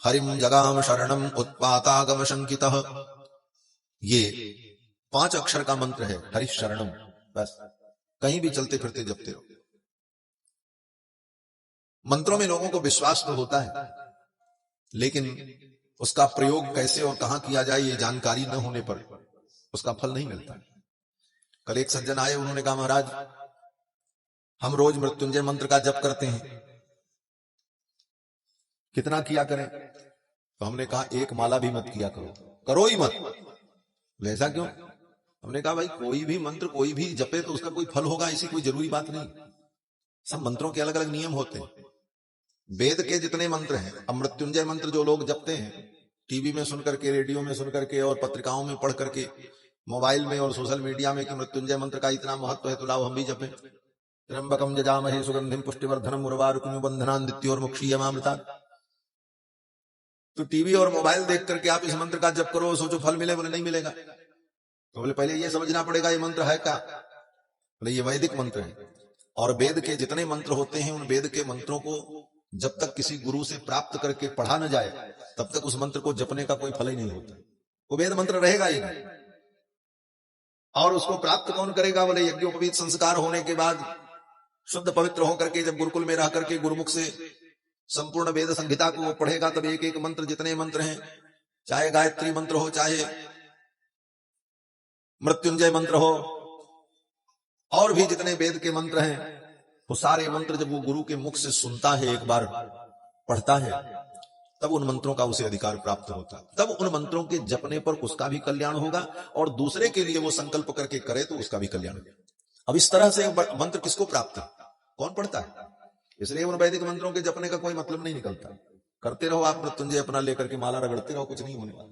हरिम जगाम शरणम उत्पातागम शंकितः। ये 5 अक्षर का मंत्र है, हरि शरणम। बस कहीं भी चलते फिरते जपते रहो। मंत्रों में लोगों को विश्वास तो होता है, लेकिन उसका प्रयोग कैसे और कहां किया जाए ये जानकारी न होने पर उसका फल नहीं मिलता। कल एक सज्जन आए, उन्होंने कहा महाराज हम रोज मृत्युंजय मंत्र का जप करते हैं, कितना किया करें? तो हमने कहा एक माला भी मत किया करो, करो ही मत। ऐसा क्यों? हमने कहा भाई कोई भी मंत्र कोई भी जपे तो उसका कोई फल होगा, ऐसी कोई जरूरी बात नहीं। सब मंत्रों के अलग अलग नियम होते हैं। वेद के जितने मंत्र हैं, अब मृत्युंजय मंत्र जो लोग जपते हैं टीवी में सुन करके, रेडियो में सुन करके और पत्रिकाओं में पढ़ करके, मोबाइल में और सोशल मीडिया में कि मृत्युंजय मंत्र का इतना महत्व है तो लाओ हम भी जपें। त्र्यंबकम यजामहे सुगंधिम पुष्टिवर्धनम उर्वारुकमिव बंधनान् मृत्योर्मुक्षीयमामृतात्। तो टीवी और मोबाइल देख करके आप इस मंत्र का जप करो, सोचो फल मिले? बोले नहीं मिलेगा। तो बोले पहले ये समझना पड़ेगा ये मंत्र है क्या? बोले ये वैदिक मंत्र है, और वेद के जितने मंत्र होते हैं उन वेद के मंत्रों को जब तक किसी गुरु से प्राप्त करके पढ़ा न जाए तब तक उस मंत्र को जपने का कोई फल ही नहीं होता। वो वेद मंत्र रहेगा ही नहीं। और उसको प्राप्त कौन करेगा? बोले यज्ञोपवीत संस्कार होने के बाद शुद्ध पवित्र होकर के जब गुरुकुल में रह करके गुरुमुख से संपूर्ण वेद संहिता को वो पढ़ेगा, तब एक एक मंत्र, जितने मंत्र हैं, चाहे गायत्री मंत्र हो, चाहे मृत्युंजय मंत्र हो, और भी जितने वेद के मंत्र हैं, वो सारे मंत्र जब वो गुरु के मुख से सुनता है, एक बार पढ़ता है, तब उन मंत्रों का उसे अधिकार प्राप्त होता है। तब उन मंत्रों के जपने पर उसका भी कल्याण होगा, और दूसरे के लिए वो संकल्प करके करे तो उसका भी कल्याण होगा। अब इस तरह से मंत्र किसको प्राप्त है? कौन पढ़ता है? इसलिए उन वैदिक मंत्रों के जपने का कोई मतलब नहीं निकलता। करते रहो आप मृत्युंजय अपना लेकर के माला रगड़ते रहो, कुछ नहीं होने वाला,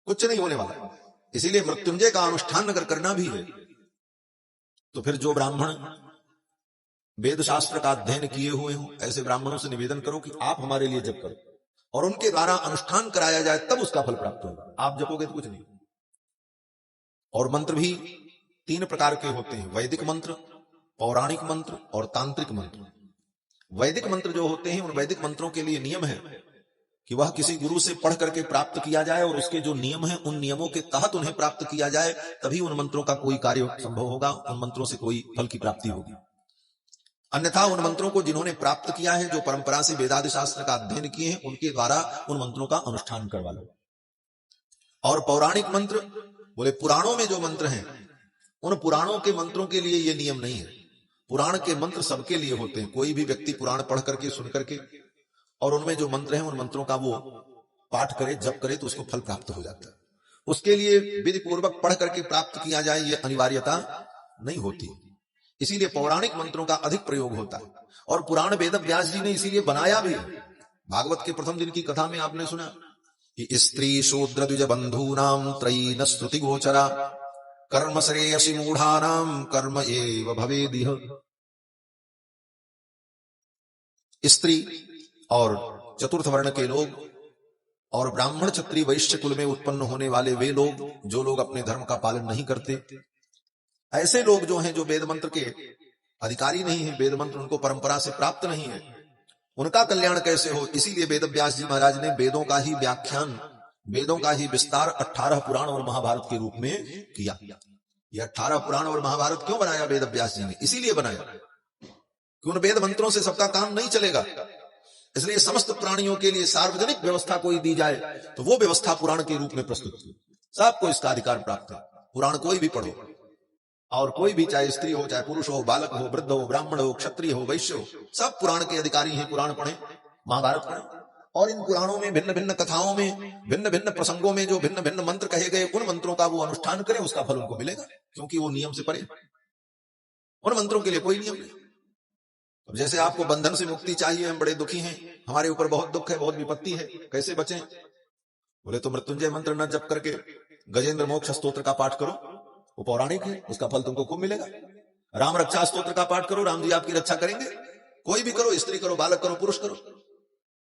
कुछ नहीं होने वाला। इसीलिए मृत्युंजय का अनुष्ठान अगर करना भी है तो फिर जो ब्राह्मण वेद शास्त्र का अध्ययन किए हुए हो, ऐसे ब्राह्मणों से निवेदन करो कि आप हमारे लिए जप करो, और उनके द्वारा अनुष्ठान कराया जाए, तब उसका फल प्राप्त होगा। आप जपोगे तो कुछ नहीं। और मंत्र भी 3 प्रकार के होते हैं, वैदिक मंत्र, पौराणिक मंत्र और तांत्रिक मंत्र। वैदिक मंत्र जो होते हैं, उन वैदिक मंत्रों के लिए नियम है कि वह किसी गुरु से पढ़ करके प्राप्त किया जाए, और उसके जो नियम हैं उन नियमों के तहत उन्हें प्राप्त किया जाए, तभी उन मंत्रों का कोई कार्य संभव होगा, उन मंत्रों से कोई फल की प्राप्ति होगी। अन्यथा उन मंत्रों को जिन्होंने प्राप्त किया है, जो परंपरा से वेदादि शास्त्र का अध्ययन किए हैं, उनके द्वारा उन मंत्रों का अनुष्ठान करवा लो। और पौराणिक मंत्र बोले पुराणों में जो मंत्र हैं, उन पुराणों के मंत्रों के लिए ये नियम नहीं है। पुराण के मंत्र सबके लिए होते हैं। कोई भी व्यक्ति पुराण पढ़ करके, सुन करके, और उनमें जो मंत्र हैं उन मंत्रों का वो पाठ करे, जप करे, तो उसको फल प्राप्त हो जाता है। उसके लिए विधि पूर्वक पढ़ करके प्राप्त किया जाए ये अनिवार्यता नहीं होती। इसीलिए पौराणिक मंत्रों का अधिक प्रयोग होता है। और पुराण वेद व्यास जी ने इसीलिए बनाया भी है। भागवत के प्रथम दिन की कथा में आपने सुना कि स्त्री शूद्र द्विज बंधूनाम त्रयी न श्रुति गोचरा कर्म श्रेयसी मूढ़ानाम कर्म एव भवेदिह। स्त्री और चतुर्थ वर्ण के लोग और ब्राह्मण क्षत्रिय वैश्य कुल में उत्पन्न होने वाले वे लोग जो लोग अपने धर्म का पालन नहीं करते, ऐसे लोग जो हैं, जो वेद मंत्र के अधिकारी नहीं है, वेद मंत्र उनको परंपरा से प्राप्त नहीं है, उनका कल्याण कैसे हो? इसीलिए वेद व्यास जी महाराज ने वेदों का ही व्याख्यान, वेदों का ही विस्तार 18 पुराण और महाभारत के रूप में किया। ये 18 पुराण और महाभारत क्यों बनाया वेद व्यास जी ने? इसीलिए बनाया कि उन वेद मंत्रों से सबका काम नहीं चलेगा। इसलिए समस्त प्राणियों के लिए सार्वजनिक व्यवस्था कोई दी जाए तो वो व्यवस्था पुराण के रूप में प्रस्तुत की। सबको इसका अधिकार प्राप्त है। पुराण कोई भी पढ़ो, और कोई भी, चाहे स्त्री हो, चाहे पुरुष हो, बालक हो, वृद्ध हो, ब्राह्मण हो, क्षत्रिय हो, वैश्य हो, सब पुराण के अधिकारी हैं। पुराण पढ़े, महाभारत पढ़े, और इन पुराणों में भिन्न भिन्न कथाओं में, भिन्न भिन्न प्रसंगों में जो भिन्न भिन्न मंत्र कहे गए, उन मंत्रों का वो अनुष्ठान करें, उसका फल उनको मिलेगा, क्योंकि वो नियम से परे। उन मंत्रों के लिए कोई नियम नहीं। जैसे आपको बंधन से मुक्ति चाहिए, हम बड़े दुखी हैं, हमारे ऊपर बहुत दुख है, बहुत विपत्ति है, कैसे बचें? बोले तो मृत्युंजय मंत्र न जप करके गजेंद्र मोक्ष स्तोत्र का पाठ करो, वो पौराणिक है, उसका फल तुमको खूब मिलेगा। राम रक्षा स्तोत्र का पाठ करो, राम जी आपकी रक्षा करेंगे। कोई भी करो, स्त्री करो, बालक करो, पुरुष करो।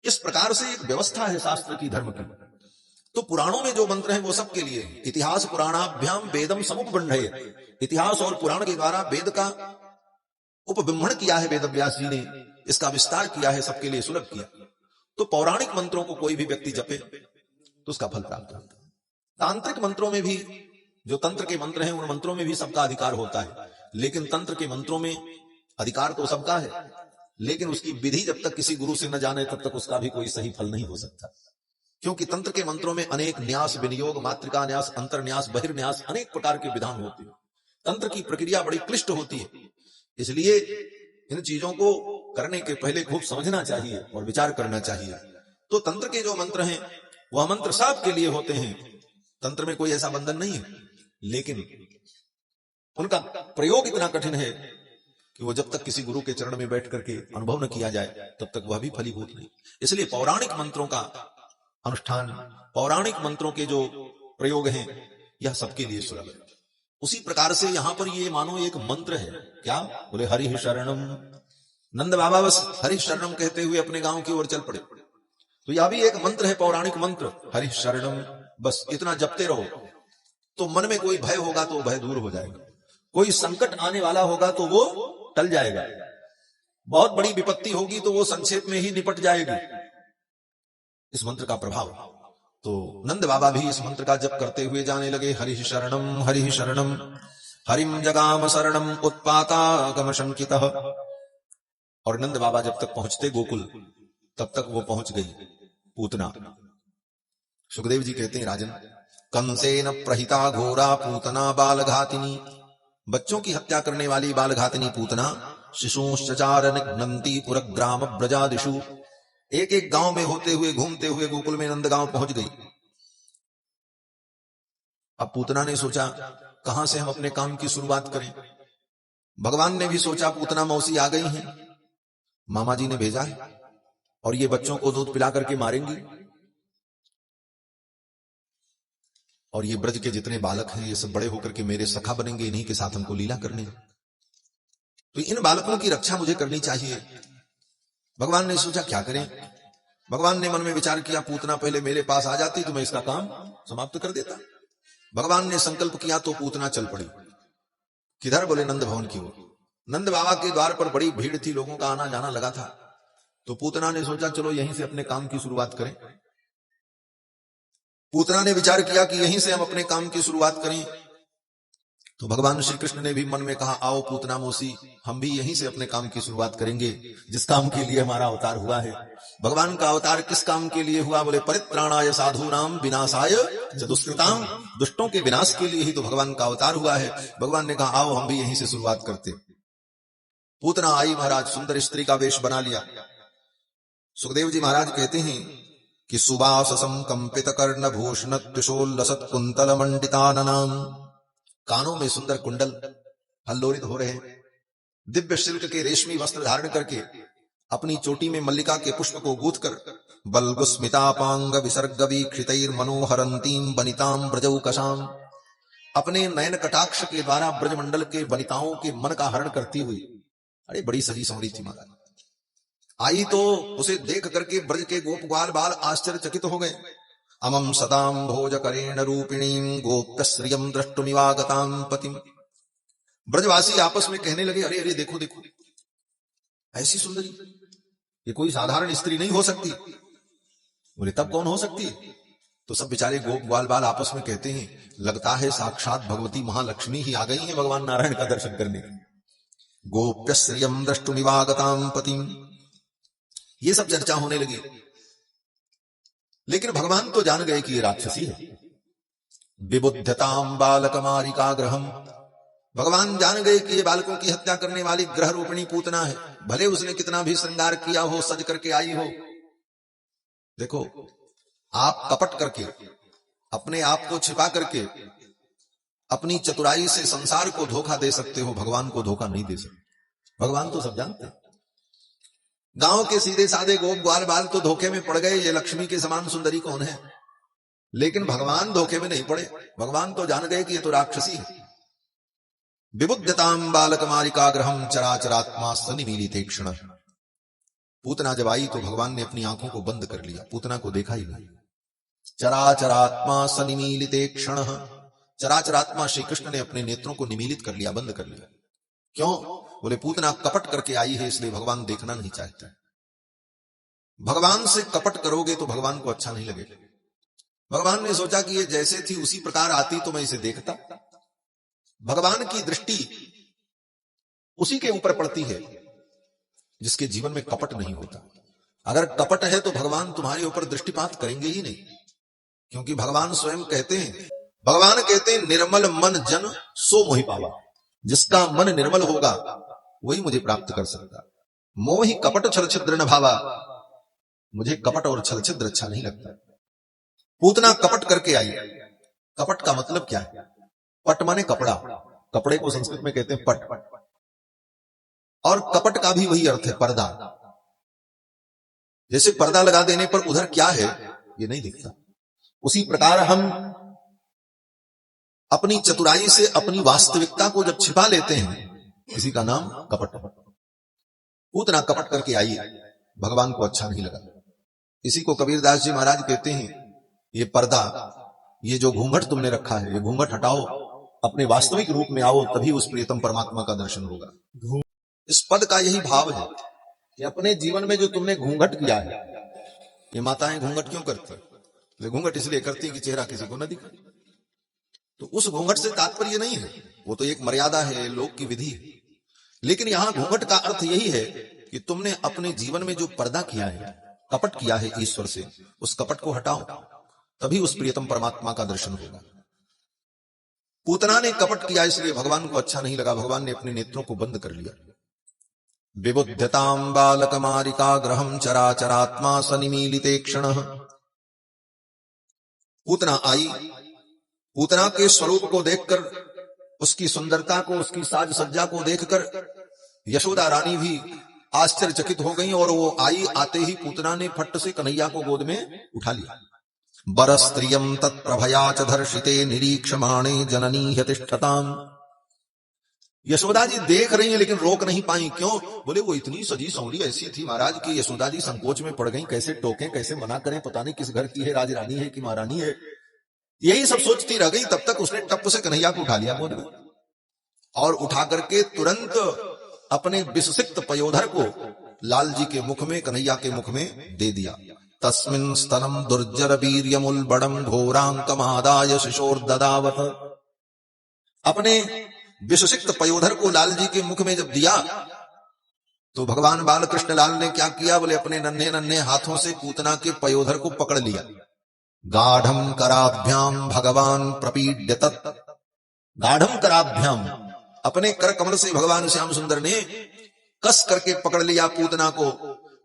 इस प्रकार से एक व्यवस्था है शास्त्र की, धर्म की। तो पुराणों में जो मंत्र हैं वो सबके लिए। इतिहास पुराणाभ्याम वेदम समुपबंधये। इतिहास और पुराण के द्वारा वेद का उपबिंबन किया है वेद व्यास जी ने, इसका विस्तार किया है, सबके लिए सुलभ किया। तो पौराणिक मंत्रों को कोई भी व्यक्ति जपे तो उसका फल प्राप्त होता है। तांत्रिक मंत्रों में भी, जो तंत्र के मंत्र हैं, उन मंत्रों में भी सबका अधिकार होता है, लेकिन तंत्र के मंत्रों में अधिकार तो सबका है, लेकिन उसकी विधि जब तक किसी गुरु से न जाने तब तक उसका भी कोई सही फल नहीं हो सकता। क्योंकि तंत्र के मंत्रों में अनेक न्यास, विनियोग, मातृका न्यास, अंतर्न्यास, बहिर्न्यास, अनेक प्रकार के विधान होते हैं। तंत्र की प्रक्रिया बड़ी क्लिष्ट होती है, इसलिए इन चीजों को करने के पहले खूब समझना चाहिए और विचार करना चाहिए। तो तंत्र के जो मंत्र हैं वह मंत्र सबके लिए होते हैं, तंत्र में कोई ऐसा बंधन नहीं है, लेकिन उनका प्रयोग इतना कठिन है कि वो जब तक किसी गुरु के चरण में बैठ करके अनुभव न किया जाए तब तक वह भी फलीभूत नहीं। इसलिए पौराणिक मंत्रों का अनुष्ठान, पौराणिक मंत्रों के जो प्रयोग हैं, यह सबके लिए सुलभ है। उसी प्रकार से यहां पर ये मानो एक मंत्र है, क्या बोले, हरि शरणम। नंद बाबा बस हरि शरणम कहते हुए अपने गांव की ओर चल पड़े। तो यह भी एक मंत्र है, पौराणिक मंत्र, हरि शरणम। बस इतना जपते रहो तो मन में कोई भय होगा तो भय दूर हो जाएगा, कोई संकट आने वाला होगा तो वो टल जाएगा, बहुत बड़ी विपत्ति होगी तो वो संक्षेप में ही निपट जाएगी, इस मंत्र का प्रभाव। तो नंद बाबा भी इस मंत्र का जप करते हुए जाने लगे, हरि शरणम हरिम जगाम शरणम उत्पातागम शंकितः। और नंद बाबा जब तक पहुंचते गोकुल तब तक वो पहुंच गई पूतना। सुखदेव जी कहते हैं, राजन, कंसेन प्रहिता घोरा पूतना बालघातिनी। बच्चों की हत्या करने वाली बालघातिनी पूतना शिशुश्चचार निघ्नन्ति पुरग्राम ब्रजादिषु। एक एक गांव में होते हुए, घूमते हुए गोकुल में नंदगांव पहुंच गई। अब पूतना ने सोचा कहां से हम अपने काम की शुरुआत करें। भगवान ने भी सोचा पूतना मौसी आ गई हैं, मामा जी ने भेजा है और ये बच्चों को दूध पिला करके मारेंगी, और ये ब्रज के जितने बालक हैं ये सब बड़े होकर के मेरे सखा बनेंगे, इन्हीं के साथ हमको लीला करनी है, तो इन बालकों की रक्षा मुझे करनी चाहिए। भगवान ने सोचा क्या करें। भगवान ने मन में विचार किया, पूतना पहले मेरे पास आ जाती तो मैं इसका काम समाप्त कर देता। भगवान ने संकल्प किया तो पूतना चल पड़ी। किधर? बोले नंद भवन की ओर। नंद बाबा के द्वार पर बड़ी भीड़ थी, लोगों का आना जाना लगा था। तो पूतना ने सोचा चलो यहीं से अपने काम की शुरुआत करें। पूतना ने विचार किया कि यहीं से हम अपने काम की शुरुआत करें। तो भगवान श्री कृष्ण ने भी मन में कहा, आओ पूतना मौसी, हम भी यहीं से अपने काम की शुरुआत करेंगे, जिस काम के लिए हमारा अवतार हुआ है। भगवान का अवतार किस काम के लिए हुआ? बोले परित्राणाय साधूनाम विनाशाय च दुष्कृताम। दुष्टों के विनाश के लिए ही तो भगवान का अवतार हुआ है। भगवान ने कहा आओ हम भी यहीं से शुरुआत करते। पूतना आई महाराज, सुंदर स्त्री का वेश बना लिया। सुखदेव जी महाराज कहते हैं कि सुवाससं कंपित कर्ण भूषण त्रिशोल्लसत कुंतल मंडिताननाम। कानों में सुंदर कुंडल हल्लोलित हो रहे, दिव्य सिल्क के रेशमी वस्त्र धारण करके, अपनी चोटी में मल्लिका के पुष्प को गूंथ कर, बल्गुस्मितापांग विसर्ग वीक्षितैर मनोहरंतीम बनिताम ब्रजौकशाम। अपने नयन कटाक्ष के द्वारा ब्रजमंडल के वनिताओं के मन का हरण करती हुई, अरे बड़ी सजी संवरी थी महाराज। आई तो उसे देख करके ब्रज के गोप ग्वाल बाल आश्चर्यचकित हो गए। अमम सदाम भोज करेण रूपिणीम गोप्य श्रियम द्रष्टुमिवागताम पतिम। ब्रजवासी आपस में कहने लगे, अरे अरे देखो देखो, ऐसी सुंदरी, ये कोई साधारण स्त्री नहीं हो सकती। बोले तब कौन हो सकती? तो सब बेचारे गोप ग्वाल बाल आपस में कहते हैं, लगता है साक्षात भगवती महालक्ष्मी ही आ गई है भगवान नारायण का दर्शन करने। गोप्य श्रियम द्रष्टुमिवागताम पतिम, ये सब चर्चा होने लगी। लेकिन भगवान तो जान गए कि ये राक्षसी है। विबुद्धताम बालकमारिका ग्रहम, भगवान जान गए कि ये बालकों की हत्या करने वाली ग्रह रूपिणी पूतना है। भले उसने कितना भी श्रृंगार किया हो, सज करके आई हो। देखो, आप कपट करके, अपने आप को छिपा करके, अपनी चतुराई से संसार को धोखा दे सकते हो, भगवान को धोखा नहीं दे सकते। भगवान तो सब जानते हैं। गांव के सीधे साधे गोप ग्वाल बाल तो धोखे में पड़ गए, ये लक्ष्मी के समान सुंदरी कौन है। लेकिन भगवान धोखे में नहीं पड़े। भगवान तो जान गए कि ये तो राक्षसी है। विबुद्धताम बालकमारिका ग्रहम चराचरात्मा सनिमीलिते क्षण। पूतना जब आई तो भगवान ने अपनी आंखों को बंद कर लिया, पूतना को देखा ही नहीं। चराचरात्मा सनिमीलिते क्षण, चराचरात्मा श्री कृष्ण ने अपने नेत्रों को निमीलित कर लिया, बंद कर लिया। क्यों? बोले पूतना कपट करके आई है, इसलिए भगवान देखना नहीं चाहता। भगवान से कपट करोगे तो भगवान को अच्छा नहीं लगेगा। भगवान ने सोचा कि ये जैसे थी उसी प्रकार आती तो मैं इसे देखता। भगवान की दृष्टि उसी के ऊपर पड़ती है जिसके जीवन में कपट नहीं होता। अगर कपट है तो भगवान तुम्हारे ऊपर दृष्टिपात करेंगे ही नहीं, क्योंकि भगवान स्वयं कहते हैं निर्मल मन जन सो मोहि पावा। जिसका मन निर्मल होगा वही मुझे प्राप्त कर सकता। मोहि कपट छल छिद्र न भावा। मुझे कपट और छल छिद्र अच्छा नहीं लगता। पूतना कपट करके आई। कपट का मतलब क्या है? पट माने कपड़ा। कपड़े को संस्कृत में कहते हैं पट, और कपट का भी वही अर्थ है, पर्दा। जैसे पर्दा लगा देने पर उधर क्या है ये नहीं दिखता, उसी प्रकार हम अपनी चतुराई से अपनी वास्तविकता को जब छिपा लेते हैं, इसी का नाम कपट। पूतना कपट करके आई, भगवान को अच्छा नहीं लगा। इसी को कबीरदास जी महाराज कहते हैं, ये पर्दा, ये जो घूंघट तुमने रखा है, ये घूंघट हटाओ, अपने वास्तविक रूप में आओ, तभी उस प्रियतम परमात्मा का दर्शन होगा। इस पद का यही भाव है कि अपने जीवन में जो तुमने घूंघट किया है, ये माताएं घूंघट क्यों करती? वे घूंघट इसलिए करती कि चेहरा किसी को न दिखे। तो उस घूंघट से तात्पर्य नहीं है, वो तो एक मर्यादा है, लोक की विधि है। लेकिन यहां घूंघट का अर्थ यही है कि तुमने अपने जीवन में जो पर्दा किया है, कपट किया है ईश्वर से, उस कपट को हटाओ, तभी उस प्रियतम परमात्मा का दर्शन होगा। पूतना ने कपट किया इसलिए भगवान को अच्छा नहीं लगा। भगवान ने अपने नेत्रों को बंद कर लिया। विबुध्यतां बालकमारिकाग्रहं चराचरात्मा सनिमीलिते क्षणः। पूतना आई। पूतना के स्वरूप को देखकर, उसकी सुंदरता को, उसकी साज सज्जा को देखकर यशोदा रानी भी आश्चर्यचकित हो गई, और वो आई, आते ही पूतना ने फट से कन्हैया को गोद में उठा लिया। बरस्त्रियं तत्प्रभया च धर्षिते निरीक्षमाणे जननी ह्यतिष्ठताम्। यशोदा जी देख रही है लेकिन रोक नहीं पाई। क्यों? बोले वो इतनी सजी सौरी ऐसी थी महाराज की यशोदा जी संकोच में पड़ गई। कैसे टोकें, कैसे मना करें, पता नहीं किस घर की है, राजरानी है कि महारानी है, यही सब सोचती रह गई। तब तक उसने टप से कन्हैया को उठा लिया गोद में, और उठा करके तुरंत अपने विषसिक्त पयोधर को लाल जी के मुख में, कन्हैया के मुख में दे दिया। तस्मिन् स्तनम दुर्जर वीर्यमुल्बड़म घोरांकमादाय शिशोर्ददावत। अपने विषसिक्त पयोधर को लाल जी के मुख में जब दिया तो भगवान बालकृष्ण लाल ने क्या किया? बोले अपने नन्हे नन्हे हाथों से पूतना के पयोधर को पकड़ लिया। गाढ़म कराभ्याम भगवान प्रपीड्य तत्। गाढ़म कराभ्याम, अपने कर कमल से भगवान श्याम सुंदर ने कस करके पकड़ लिया पूतना को।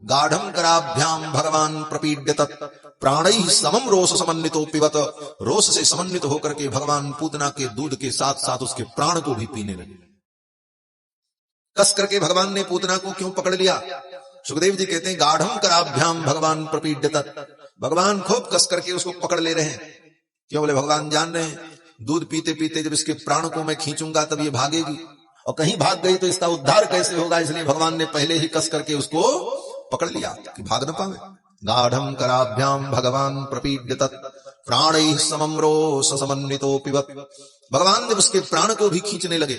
गाढ़म कराभ्याम भगवान प्रपीड्य तत् प्राणैः समम रोष समन्वितो पिबत। रोष से समन्वित होकर के भगवान पूतना के दूध के साथ साथ उसके प्राण को भी पीने लगे। कस करके भगवान ने पूतना को क्यों पकड़ लिया? सुखदेव जी कहते हैं गाढ़म कराभ्याम भगवान प्रपीड्य तत्। भगवान खूब कस करके उसको पकड़ ले रहे हैं। क्यों? बोले भगवान जान रहे हैं दूध पीते पीते जब इसके प्राण को मैं खींचूंगा तब ये भागेगी, और कहीं भाग गई तो इसका उद्धार कैसे होगा। इसलिए भगवान ने पहले ही कस करके उसको पकड़ लिया कि भाग न पावे। गाढ़म कराभ्याम भगवान प्रपीड्य तत् प्राणैः समम रोष समन्वितो पिबत। भगवान जब उसके प्राण को भी खींचने लगे,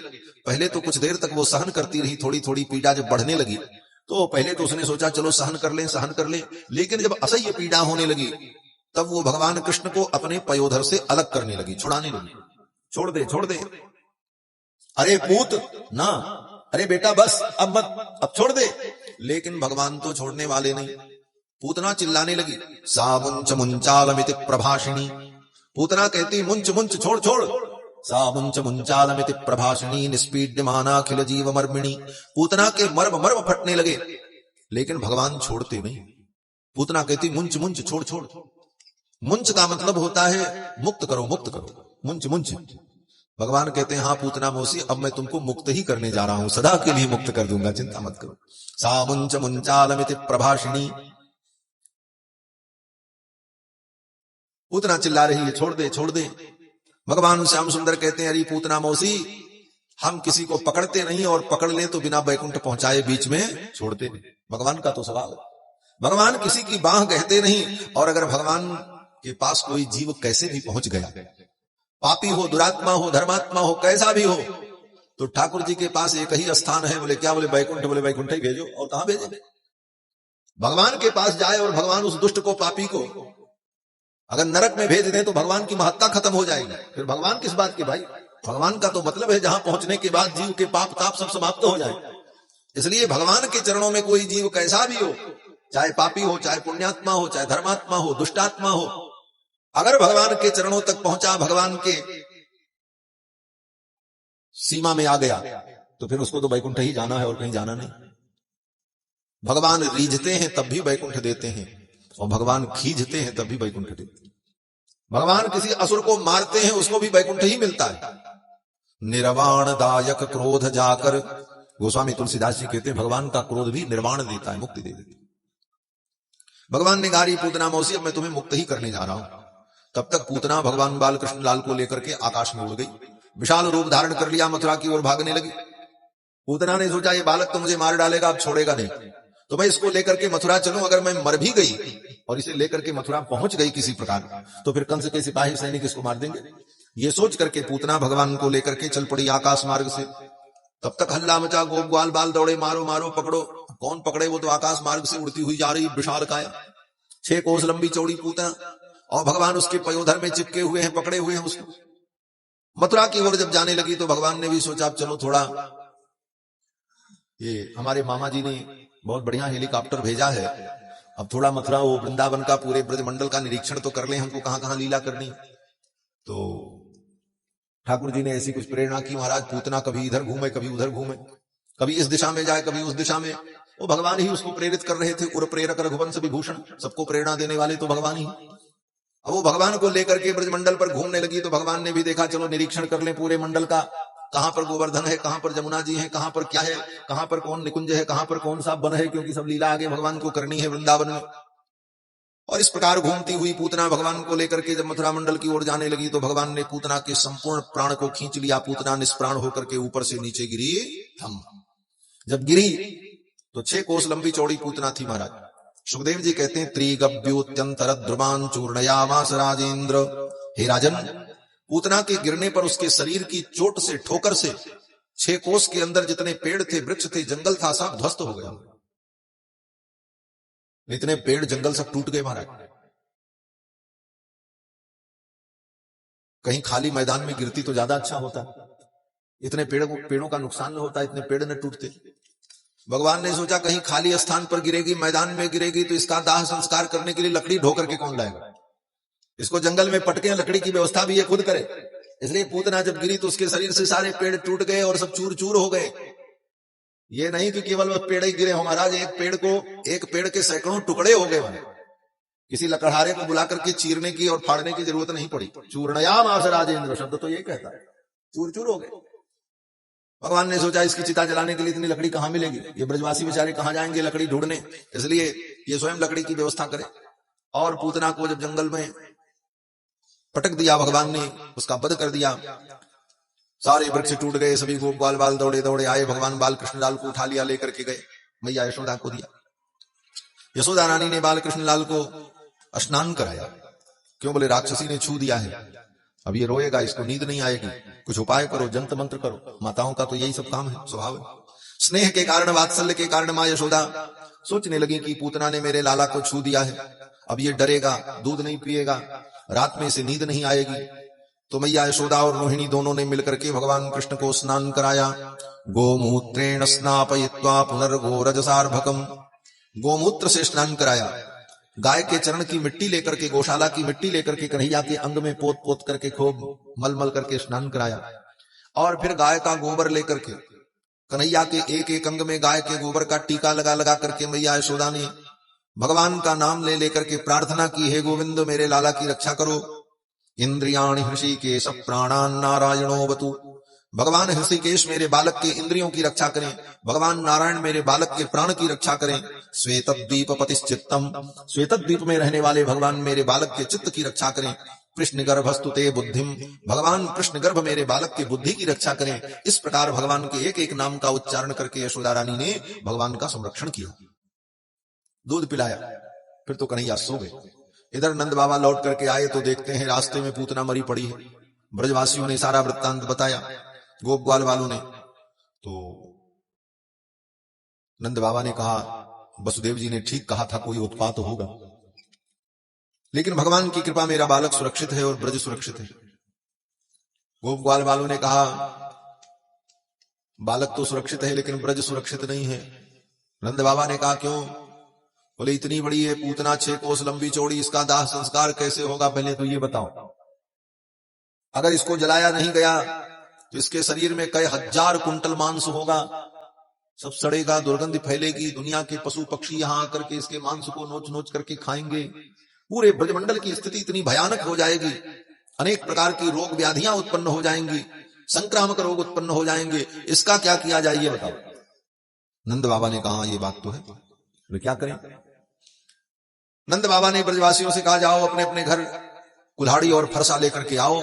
पहले तो कुछ देर तक वो सहन करती रही, थोड़ी थोड़ी पीड़ा जब बढ़ने लगी तो पहले तो उसने सोचा चलो सहन कर ले, लेकिन जब असह्य पीड़ा होने लगी तब वो भगवान कृष्ण को अपने पयोधर से अलग करने लगी, छुड़ाने लगी। छोड़ दे, अरे पूत ना, अरे बेटा बस अब मत, अब छोड़ दे। लेकिन भगवान तो छोड़ने वाले नहीं। पूतना चिल्लाने लगी, सा मुंच मुंचालमिति प्रभाषिणी। पूतना कहती मुंच मुंच, छोड़ छोड़। सा मुंच मुंचालमिति प्रभाषिणी निष्पीड्यमानाखिल जीव मर्मिणी। पूतना के मर्म फटने लगे, लेकिन भगवान छोड़ते नहीं। पूतना कहती मुंच मुंच, छोड़ छोड़। मुंच का मतलब होता है मुक्त करो, मुंच मुंच। भगवान कहते हैं हाँ पूतना मौसी, अब मैं तुमको मुक्त ही करने जा रहा हूं, सदा के लिए मुक्त कर दूंगा, चिंता मत करो। सा मुंच मुंचालमिति प्रभाषिणी। पूतना चिल्ला रही है छोड़ दे। भगवान श्याम सुंदर कहते हैं अरे पूतना मौसी, हम किसी को पकड़ते नहीं, और पकड़ लें तो बिना बैकुंठ पहुंचाए बीच में छोड़ते नहीं। भगवान का तो सवाल है। भगवान किसी की बाह कहते नहीं, और अगर भगवान के पास कोई जीव कैसे भी पहुंच गया, पापी हो, दुरात्मा हो, धर्मात्मा हो, कैसा भी हो, तो ठाकुर जी के पास एक ही स्थान है। बोले क्या? बोले बैकुंठ। बोले बैकुंठ ही भेजो, और कहां भेजे? भगवान के पास जाए और भगवान उस दुष्ट को, पापी को अगर नरक में भेज दें तो भगवान की महत्ता खत्म हो जाएगी। फिर भगवान किस बात के भाई? भगवान का तो मतलब है जहां पहुंचने के बाद जीव के पाप ताप सब समाप्त हो जाए। इसलिए भगवान के चरणों में कोई जीव कैसा भी हो, चाहे पापी हो, चाहे पुण्यात्मा हो, चाहे धर्मात्मा हो, दुष्टात्मा हो, अगर भगवान के चरणों तक पहुंचा, भगवान के सीमा में आ गया, तो फिर उसको तो वैकुंठ ही जाना है और कहीं जाना नहीं। भगवान रीझते हैं तब भी वैकुंठ देते हैं, और भगवान खींचते हैं तब भी वैकुंठ देते हैं। भगवान किसी असुर को मारते हैं, उसको भी वैकुंठ ही मिलता है। निर्वाण दायक क्रोध जाकर, गोस्वामी तुलसीदास जी कहते हैं भगवान का क्रोध भी निर्वाण देता है, मुक्ति दे देता है। भगवान ने गारी पूतना मौसी, अब मैं तुम्हें मुक्त ही करने जा रहा हूं। तब तक पूतना भगवान बाल कृष्ण लाल को लेकर के आकाश में उड़ गई, विशाल रूप धारण कर लिया, मथुरा की ओर भागने लगी। पूतना ने सोचा ये बालक तो मुझे मार डालेगा, अब छोड़ेगा नहीं, तो मैं इसको लेकर के मथुरा चलूं। अगर मैं मर भी गई और इसे लेकर के मथुरा पहुंच गई किसी प्रकार, तो फिर कंस के सिपाही सैनिक इसको मार देंगे। ये सोच करके पूतना भगवान को लेकर के चल पड़ी आकाश मार्ग से। तब तक हल्ला मचा, गोप ग्वाल बाल दौड़े, मारो मारो पकड़ो। कौन पकड़े? वो तो आकाश मार्ग से उड़ती हुई जा रही विशाल काया, 6 कोस लंबी चौड़ी पूतना, और भगवान उसके पयोधर में चिपके हुए हैं, पकड़े हुए हैं उसको। मथुरा की ओर जब जाने लगी तो भगवान ने भी सोचा अब चलो थोड़ा, ये हमारे मामा जी ने बहुत बढ़िया हेलीकॉप्टर भेजा है, अब थोड़ा मथुरा वो वृंदावन का पूरे ब्रजमंडल का निरीक्षण तो कर ले, हमको कहां कहां लीला करनी। तो ठाकुर जी ने ऐसी कुछ प्रेरणा की, महाराज पूतना कभी इधर घूमे, कभी उधर घूमे, कभी इस दिशा में जाए, कभी उस दिशा में। वो भगवान ही उसको प्रेरित कर रहे थे, उर प्रेरक रघुवंश विभूषण, सबको प्रेरणा देने वाले तो भगवान ही। अब वो भगवान को लेकर के ब्रजमंडल पर घूमने लगी, तो भगवान ने भी देखा चलो निरीक्षण कर लें पूरे मंडल का, कहां पर गोवर्धन है, कहां पर जमुना जी है, कहां पर क्या है, कहां पर कौन निकुंज है, कहां पर कौन सा वन है, क्योंकि सब लीला आगे भगवान को करनी है वृंदावन में। और इस प्रकार घूमती हुई पूतना भगवान को लेकर के जब मथुरा मंडल की ओर जाने लगी, तो भगवान ने पूतना के संपूर्ण प्राण को खींच लिया। पूतना निष्प्राण होकर के ऊपर से नीचे गिरी, थम। जब गिरी तो 6 कोस लंबी चौड़ी पूतना थी महाराज। सुखदेव जी कहते हैं त्रिगव्योत्यंतर ध्रुवान चूर्णयामास राजेंद्र। हे राजन, पूतना के गिरने पर उसके शरीर की चोट से, ठोकर से 6 कोस के अंदर जितने पेड़ थे, वृक्ष थे, जंगल था, सब ध्वस्त हो गया। इतने पेड़ जंगल सब टूट गए महाराज। कहीं खाली मैदान में गिरती तो ज्यादा अच्छा होता, इतने पेड़ों का नुकसान न होता, इतने पेड़ न टूटते। भगवान ने सोचा कहीं खाली स्थान पर गिरेगी, मैदान में गिरेगी, तो इसका दाह संस्कार करने के लिए लकड़ी ढो करके कौन लाएगा? इसको जंगल में पटके, लकड़ी की व्यवस्था भी ये खुद करे। इसलिए पूतना जब गिरी तो उसके शरीर से सारे पेड़ टूट गए और सब चूर चूर हो गए। ये नहीं कि केवल पेड़ ही गिरे हो महाराज, एक पेड़ के सैकड़ों टुकड़े हो गए। किसी लकड़हारे को बुला करके चीरने की और फाड़ने की जरूरत नहीं पड़ी। चूर्णयामास राजेंद्र शब्द तो ये कहता है, चूर चूर हो गए। भगवान ने सोचा इसकी चिता जलाने के लिए इतनी लकड़ी कहां मिलेगी, ये ब्रजवासी बेचारे कहां जाएंगे लकड़ी ढूंढने, इसलिए ये स्वयं लकड़ी की व्यवस्था करे। और पूतना को जब जंगल में पटक दिया भगवान ने, उसका वध कर दिया, सारे वृक्ष टूट गए, सभी गोप ग्वाल बाल दौड़े दौड़े आए, भगवान बाल कृष्ण लाल को उठा लिया, लेकर के गए मैया यशोदा को दिया। यशोदा रानी ने बाल कृष्ण लाल को स्नान कराया। क्यों? बोले राक्षसी ने छू दिया है, अब ये रोएगा, इसको नींद नहीं आएगी, कुछ उपाय करो, जंत्र मंत्र करो। माताओं का तो यही सब काम है, स्वभाव है। स्नेह के कारण, वात्सल्य के कारण मां यशोदा सोचने लगी कि पूतना ने मेरे लाला को छू दिया है, अब ये डरेगा, दूध नहीं पिएगा, रात में इसे नींद नहीं आएगी। तो मैया यशोदा और रोहिणी दोनों ने मिलकर के भगवान कृष्ण को स्नान कराया। गोमूत्रेण स्नापयित्वा पुनर्गोरजसार्भकम, गोमूत्र से स्नान कराया। गाय के चरण की मिट्टी लेकर के, गौशाला की मिट्टी लेकर के कन्हैया के अंग में पोत पोत करके, खूब मल मल करके स्नान कराया। और फिर गाय का गोबर लेकर के कन्हैया के एक एक अंग में गाय के गोबर का टीका लगा लगा करके मैया यशोदा ने भगवान का नाम ले लेकर के प्रार्थना की, हे गोविंद मेरे लाला की रक्षा करो। इंद्रियाणि हृषिकेश प्राणान नारायणोवतु, भगवान हृषिकेश मेरे बालक के इंद्रियों की रक्षा करें, भगवान नारायण मेरे बालक के प्राण की रक्षा करें। श्वेतद्वीप पतिश्चित्तम, श्वेतद्वीप में रहने वाले भगवान मेरे बालक के चित्त की रक्षा करें। कृष्ण गर्भस्तु ते बुद्धिम, भगवान कृष्ण गर्भ मेरे बालक के बुद्धि की रक्षा करें। इस प्रकार भगवान के एक एक नाम का उच्चारण करके यशोदा रानी ने भगवान का संरक्षण किया, दूध पिलाया। फिर तो कन्हैया सो गए। इधर नंद बाबा लौट करके आए तो देखते हैं रास्ते में पूतना मरी पड़ी है। ब्रजवासियों ने सारा वृत्तांत बताया, गोप ग्वाल वालों ने। तो नंद बाबा ने कहा, वसुदेव जी ने ठीक कहा था, कोई उत्पात होगा, लेकिन भगवान की कृपा मेरा बालक सुरक्षित है और ब्रज सुरक्षित है। गोप ग्वाल वालों ने कहा बालक तो सुरक्षित है लेकिन ब्रज सुरक्षित नहीं है। नंद बाबा ने कहा क्यों? बोले इतनी बड़ी है पूतना, 6 कोस लंबी चौड़ी, इसका दाह संस्कार कैसे होगा, पहले तो ये बताओ। अगर इसको जलाया नहीं गया तो इसके शरीर में कई 1000 कुंटल मांस होगा, सब सड़ेगा, दुर्गंध फैलेगी, दुनिया के पशु पक्षी यहां आकर के इसके मांस को नोच नोच करके खाएंगे, पूरे ब्रजमंडल की स्थिति इतनी भयानक हो जाएगी, अनेक प्रकार की रोग व्याधियां उत्पन्न हो जाएंगी, संक्रामक रोग उत्पन्न हो जाएंगे, इसका क्या किया जाए ये बताओ। नंद बाबा ने कहा ये बात तो है, तो क्या करें? नंद बाबा ने ब्रजवासियों से कहा जाओ अपने अपने घर कुल्हाड़ी और फरसा लेकर के आओ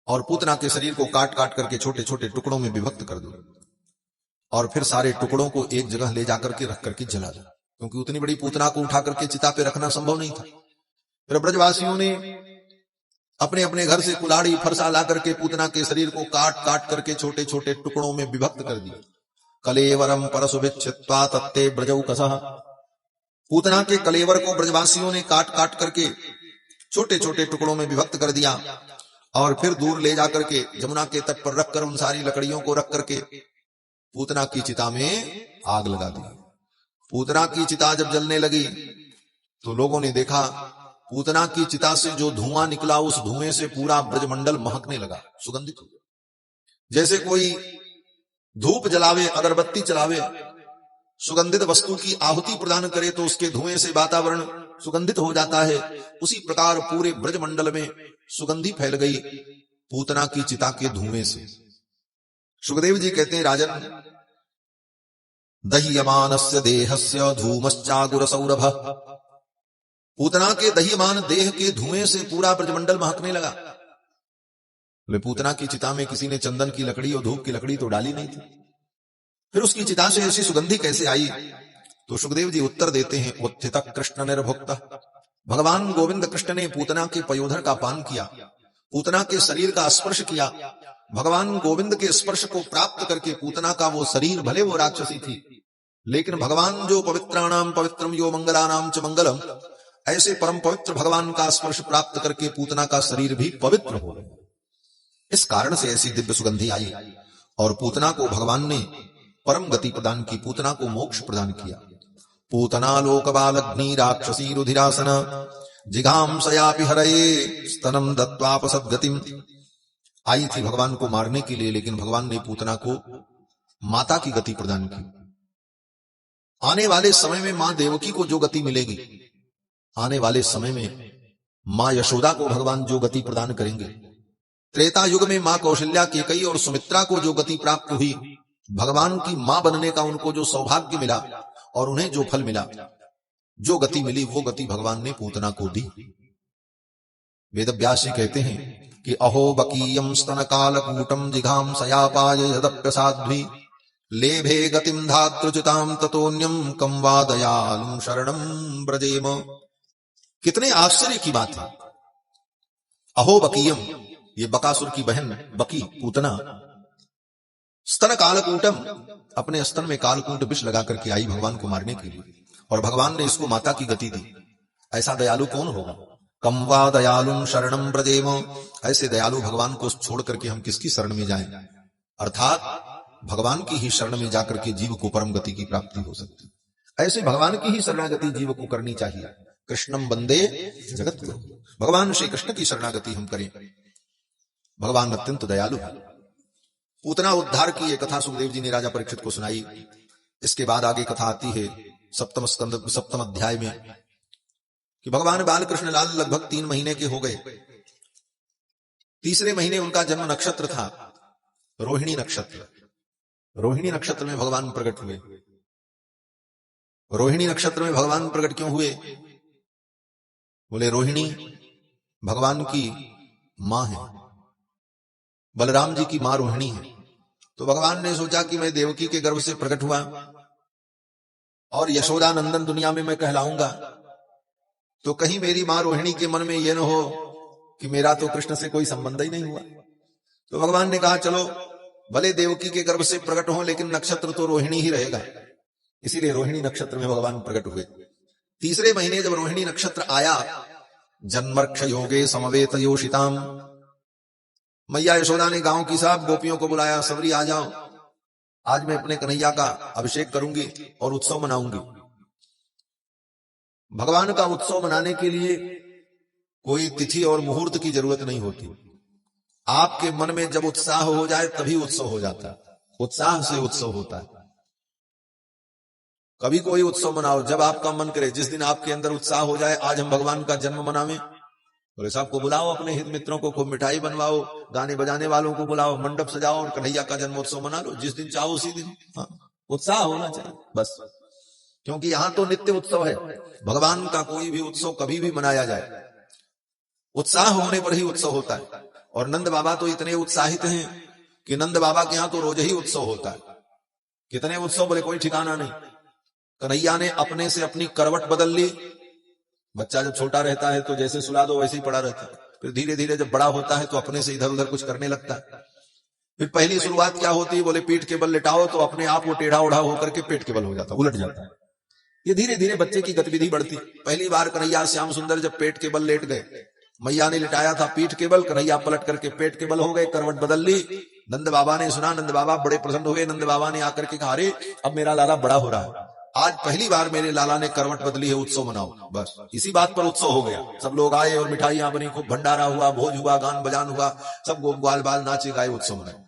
और पूतना के शरीर को काट काट करके छोटे छोटे टुकड़ों में विभक्त कर दो और फिर सारे टुकड़ों को एक जगह ले जाकर के रख करके जला दो, क्योंकि उतनी बड़ी पूतना को उठा करके चिता पे रखना संभव नहीं था। फिर ब्रजवासियों ने अपने अपने घर से कुल्हाड़ी फरसा ला करके पूतना के शरीर को काट काट करके छोटे छोटे टुकड़ों में विभक्त कर दिया। कलेवरम परसुभिक्षित्वा तत्ते ब्रजौ कसः, पूतना के कलेवर को ब्रजवासियों ने काट काट करके छोटे छोटे टुकड़ों में विभक्त कर दिया और फिर दूर ले जाकर के जमुना के तट पर रखकर उन सारी लकड़ियों को रख करके पूतना की चिता में आग लगा दी। पूतना की चिता जब जलने लगी तो लोगों ने देखा पूतना की चिता से जो धुआं निकला, उस धुएं से पूरा ब्रजमंडल महकने लगा, सुगंधित हो गया। जैसे कोई धूप जलावे, अगरबत्ती चलावे, सुगंधित वस्तु की आहुति प्रदान करे तो उसके धुएं से वातावरण सुगंधित हो जाता है, उसी प्रकार पूरे ब्रजमंडल में सुगंधी फैल गई पूतना की चिता के धुएं से। सुखदेव जी कहते हैं राजन, दह्यमानस्य देहस्य धूमश्चागुर सौरभ, पूतना के दह्यमान देह के धुएं से पूरा ब्रजमंडल महकने लगा। पूतना की चिता में किसी ने चंदन की लकड़ी और धूप की लकड़ी तो डाली नहीं थी, फिर उसकी चिता से ऐसी सुगंधी कैसे आई? तो सुखदेव जी उत्तर देते हैं, उत्थित कृष्ण निर्भुक्त, भगवान गोविंद कृष्ण ने पूतना के पयोधर का पान किया, पूतना के शरीर का स्पर्श किया, भगवान गोविंद के स्पर्श को प्राप्त करके पूतना का वो शरीर, भले वो राक्षसी थी लेकिन भगवान जो पवित्राणाम पवित्रम यो मंगलानाम च मंगलम, ऐसे परम पवित्र भगवान का स्पर्श प्राप्त करके पूतना का शरीर भी पवित्र हो गया। इस कारण से ऐसी दिव्य सुगंधी आई और पूतना को भगवान ने परम गति प्रदान की, पूतना को मोक्ष प्रदान किया। पूतना लोकबालग्नि राक्षसी रुधिरासन जिघांसयापि हरये स्तनम दत्वापसद्गतिम, आई थी भगवान को मारने के लिए, लेकिन भगवान ने पूतना को माता की गति प्रदान की। आने वाले समय में मां देवकी को जो गति मिलेगी, आने वाले समय में मां यशोदा को भगवान जो गति प्रदान करेंगे, त्रेता युग में मां कौशल्या, केकई और सुमित्रा को जो गति प्राप्त हुई, भगवान की मां बनने का उनको जो सौभाग्य मिला और उन्हें जो फल मिला, जो गति मिली, वो गति भगवान ने पूतना को दी। वेदव्यास जी कहते हैं कि अहो बकीयम स्तन कालकूटम जिघांसयापाय यदप्यसाध्वी लेभे गतिम धातृचिताम ततोन्यम कम वा दयालुम शरणम ब्रजेम। कितने आश्चर्य की बात है। अहो बकीयम, ये बकासुर की बहन बकी पूतना, स्तन कालकूटम, अपने स्तन में कालकूट विष लगा करके आई भगवान को मारने के लिए, और भगवान ने इसको माता की गति दी। ऐसा दयालु कौन होगा? कम वा दयालुम शरणम ब्रजेम, ऐसे दयालु भगवान को छोड़ करके हम किसकी शरण में जाएं? अर्थात भगवान की ही शरण में जाकर के जीव को परम गति की प्राप्ति हो सकती है। ऐसे भगवान की ही शरणागति जीव को करनी चाहिए। कृष्णम वंदे जगत गुरु, भगवान श्री कृष्ण की शरणागति हम करें। भगवान अत्यंत दयालु है। पूतना उद्धार की यह कथा सुखदेव जी ने राजा परीक्षित को सुनाई। इसके बाद आगे कथा आती है सप्तम स्कंद सप्तम अध्याय में कि भगवान बालकृष्ण लाल लगभग 3 महीने के हो गए। तीसरे महीने उनका जन्म नक्षत्र था रोहिणी नक्षत्र। रोहिणी नक्षत्र में भगवान प्रकट हुए। रोहिणी नक्षत्र में भगवान प्रकट क्यों हुए? बोले रोहिणी भगवान की मां है, बलराम जी की मां रोहिणी है। तो भगवान ने सोचा कि मैं देवकी के गर्भ से प्रकट हुआ और यशोदा नंदन दुनिया में मैं कहलाऊंगा, तो कहीं मेरी मां रोहिणी के मन में यह न हो कि मेरा तो कृष्ण से कोई संबंध ही नहीं हुआ। तो भगवान ने कहा चलो भले देवकी के गर्भ से प्रकट हो, लेकिन नक्षत्र तो रोहिणी ही रहेगा। इसीलिए रोहिणी नक्षत्र में भगवान प्रकट हुए। तीसरे महीने जब रोहिणी नक्षत्र आया, जन्मर्क्ष योगे समवेत योषिताम, मैया यशोदा ने गांव की सब गोपियों को बुलाया, सबरी आ जाओ, आज मैं अपने कन्हैया का अभिषेक करूंगी और उत्सव मनाऊंगी। भगवान का उत्सव मनाने के लिए कोई तिथि और मुहूर्त की जरूरत नहीं होती। आपके मन में जब उत्साह हो जाए तभी उत्सव हो जाता है, उत्साह से उत्सव होता है। कभी कोई उत्सव मनाओ जब आपका मन करे, जिस दिन आपके अंदर उत्साह हो जाए आज हम भगवान का जन्म मनावें, बोले सबको बुलाओ, अपने हित मित्रों को, खूब मिठाई बनवाओ, गाने बजाने वालों को बुलाओ, मंडप सजाओ और कन्हैया का जन्मोत्सव मना लो, जिस दिन चाहो उसी दिन। हाँ, उत्साह होना चाहिए बस, क्योंकि यहां तो नित्य उत्सव है। भगवान का कोई भी उत्सव कभी भी मनाया जाए, उत्साह होने पर ही उत्सव होता है। और नंद बाबा तो इतने उत्साहित हैं कि नंद बाबा के यहां तो रोज ही उत्सव होता है। कितने उत्सव, बोले कोई ठिकाना नहीं। कन्हैया ने अपने से अपनी करवट बदल ली। बच्चा जब छोटा रहता है तो जैसे सुला दो वैसे ही पड़ा रहता है, फिर धीरे धीरे जब बड़ा होता है तो अपने से इधर उधर कुछ करने लगता है। फिर पहली शुरुआत क्या होती है, बोले पीठ के बल लिटाओ तो अपने आप वो टेढ़ा उढ़ा होकर के पेट के बल हो जाता, उलट जाता है। ये धीरे धीरे बच्चे की गतिविधि बढ़ती। पहली बार कन्हैया श्याम सुंदर जब पेट के बल लेट गए, मैया ने लिटाया था पीठ के बल, कन्हैया पलट करके पेट के बल हो गए, करवट बदल ली। नंद बाबा ने सुना, नंद बाबा बड़े प्रसन्न हुए। नंद बाबा ने आकर के कहा, अरे अब मेरा लाला बड़ा हो रहा है, आज पहली बार मेरे लाला ने करवट बदली है, उत्सव मनाओ। बस इसी बात पर उत्सव हो गया। सब लोग आए और मिठाइयां बनी, खूब भंडारा हुआ, भोज हुआ, गान बजान हुआ, सब ग्वाल बाल नाचे गाए, उत्सव मनाए।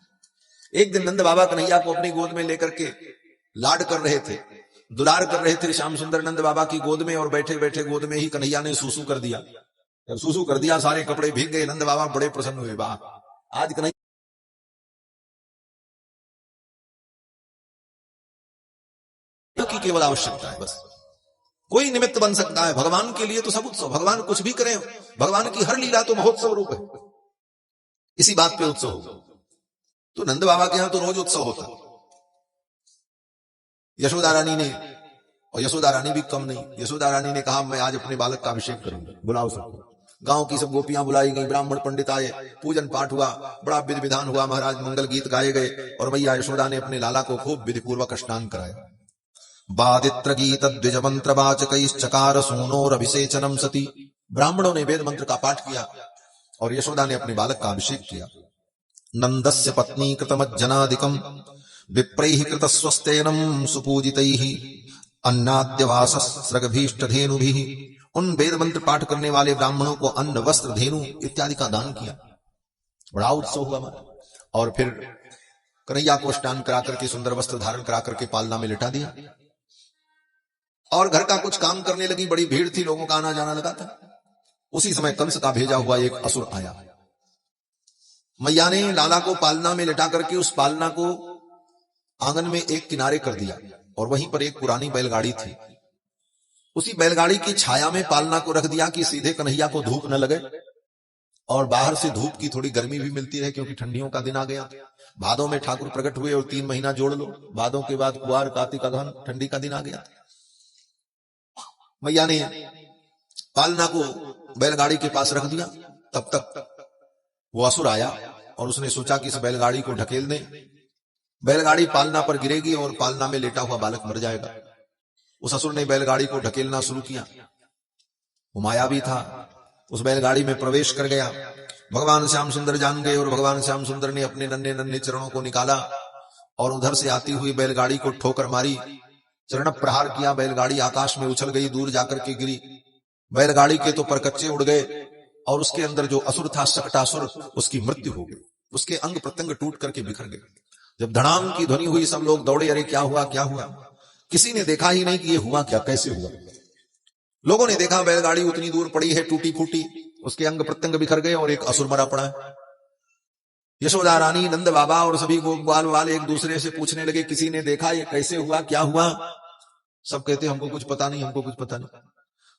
एक दिन नंद बाबा कन्हैया को अपनी गोद में लेकर के लाड कर रहे थे, दुलार कर रहे थे श्याम सुंदर नंद बाबा की गोद में, और बैठे बैठे गोद में ही कन्हैया ने सूसू कर दिया। जब सूसू कर दिया सारे कपड़े भीग गए। नंद बाबा बड़े प्रसन्न हुए, वाह आज कन्हैया की केवल आवश्यकता है, बस कोई निमित्त बन सकता है। भगवान के लिए तो सब उत्सव, भगवान कुछ भी करें, भगवान की हर लीला तो महोत्सव रूप है। इसी बात पे उत्सव होगा। तो नंद बाबा के यहां तो रोज उत्सव होता। यशोदा रानी ने, और यशोदा रानी भी कम नहीं, यशोदा रानी ने कहा मैं आज अपने बालक का अभिषेक करूंगी, बुलाओ सबको। गांव की सब गोपियां बुलाई गई, ब्राह्मण पंडित आए, पूजन पाठ हुआ, बड़ा विधि विधान हुआ, महाराज मंगल गीत गाए गए, और मैया यशोदा ने अपने लाला को खूब विधि पूर्वक स्नान कराया। वादित्र गीत द्विज मंत्र वाचकैश्चकार सूनोरभिषेचनम सती, ब्राह्मणों ने वेद मंत्र का पाठ किया और यशोदा ने अपने बालक का अभिषेक किया। नंदस्य पत्नी कृतमज्जनादिकम विप्रैः कृतस्वस्तेनम सुपूजितैः अन्नाद्यवासस्रगभीष्टधेनुभिः, उन वेद मंत्र पाठ करने वाले ब्राह्मणों को अन्न वस्त्र धेनु इत्यादि का दान किया। बड़ा उत्सव हुआ हमारा। और फिर कन्हैया को स्नान करा करके, सुंदर वस्त्र धारण करा करके पालना में लिटा दिया, और घर का कुछ काम करने लगी। बड़ी भीड़ थी, लोगों का आना जाना लगा था। उसी समय कंस का भेजा हुआ एक असुर आया। मैया ने लाला को पालना में लिटा करके उस पालना को आंगन में एक किनारे कर दिया, और वहीं पर एक पुरानी बैलगाड़ी थी, उसी बैलगाड़ी की छाया में पालना को रख दिया कि सीधे कन्हैया को धूप न लगे, और बाहर से धूप की थोड़ी गर्मी भी मिलती रहे, क्योंकि ठंडियों का दिन आ गया। भादों में ठाकुर प्रकट हुए और 3 महीना जोड़ लो, भादों के बाद कुआर, कार्तिक, अगहन, ठंडी का दिन आ गया। मैया ने पालना को बैलगाड़ी के पास रख दिया। तब तक वो असुर आया और उसने सोचा कि इस बैलगाड़ी को ढकेल दें, बैलगाड़ी पालना पर गिरेगी और पालना में लेटा हुआ बालक मर जाएगा। उस असुर ने बैलगाड़ी को ढकेलना शुरू किया। वो मायावी था, उस बैलगाड़ी में प्रवेश कर गया। भगवान श्याम सुंदर जान गए और भगवान श्याम सुंदर ने अपने नन्हे नन्हे चरणों को निकाला और उधर से आती हुई बैलगाड़ी को ठोकर मारी, चरण प्रहार किया। बैलगाड़ी आकाश में उछल गई, दूर जाकर के गिरी। बैलगाड़ी के तो परकच्चे उड़ गए और उसके अंदर जो असुर था, शकटासुर, उसकी मृत्यु हो गई। उसके अंग प्रत्यंग टूट करके बिखर गए। जब धड़ाम की ध्वनि हुई, सब लोग दौड़े, अरे क्या हुआ क्या हुआ। किसी ने देखा ही नहीं कि ये हुआ क्या, कैसे हुआ। लोगों ने देखा बैलगाड़ी उतनी दूर पड़ी है, टूटी फूटी, उसके अंग प्रत्यंग बिखर गए और एक असुर मरा पड़ा है। यशोदा रानी, नंद बाबा और सभी गोपाल वाले एक दूसरे से पूछने लगे, किसी ने देखा ये कैसे हुआ, क्या हुआ। सब कहते हमको कुछ पता नहीं, हमको कुछ पता नहीं।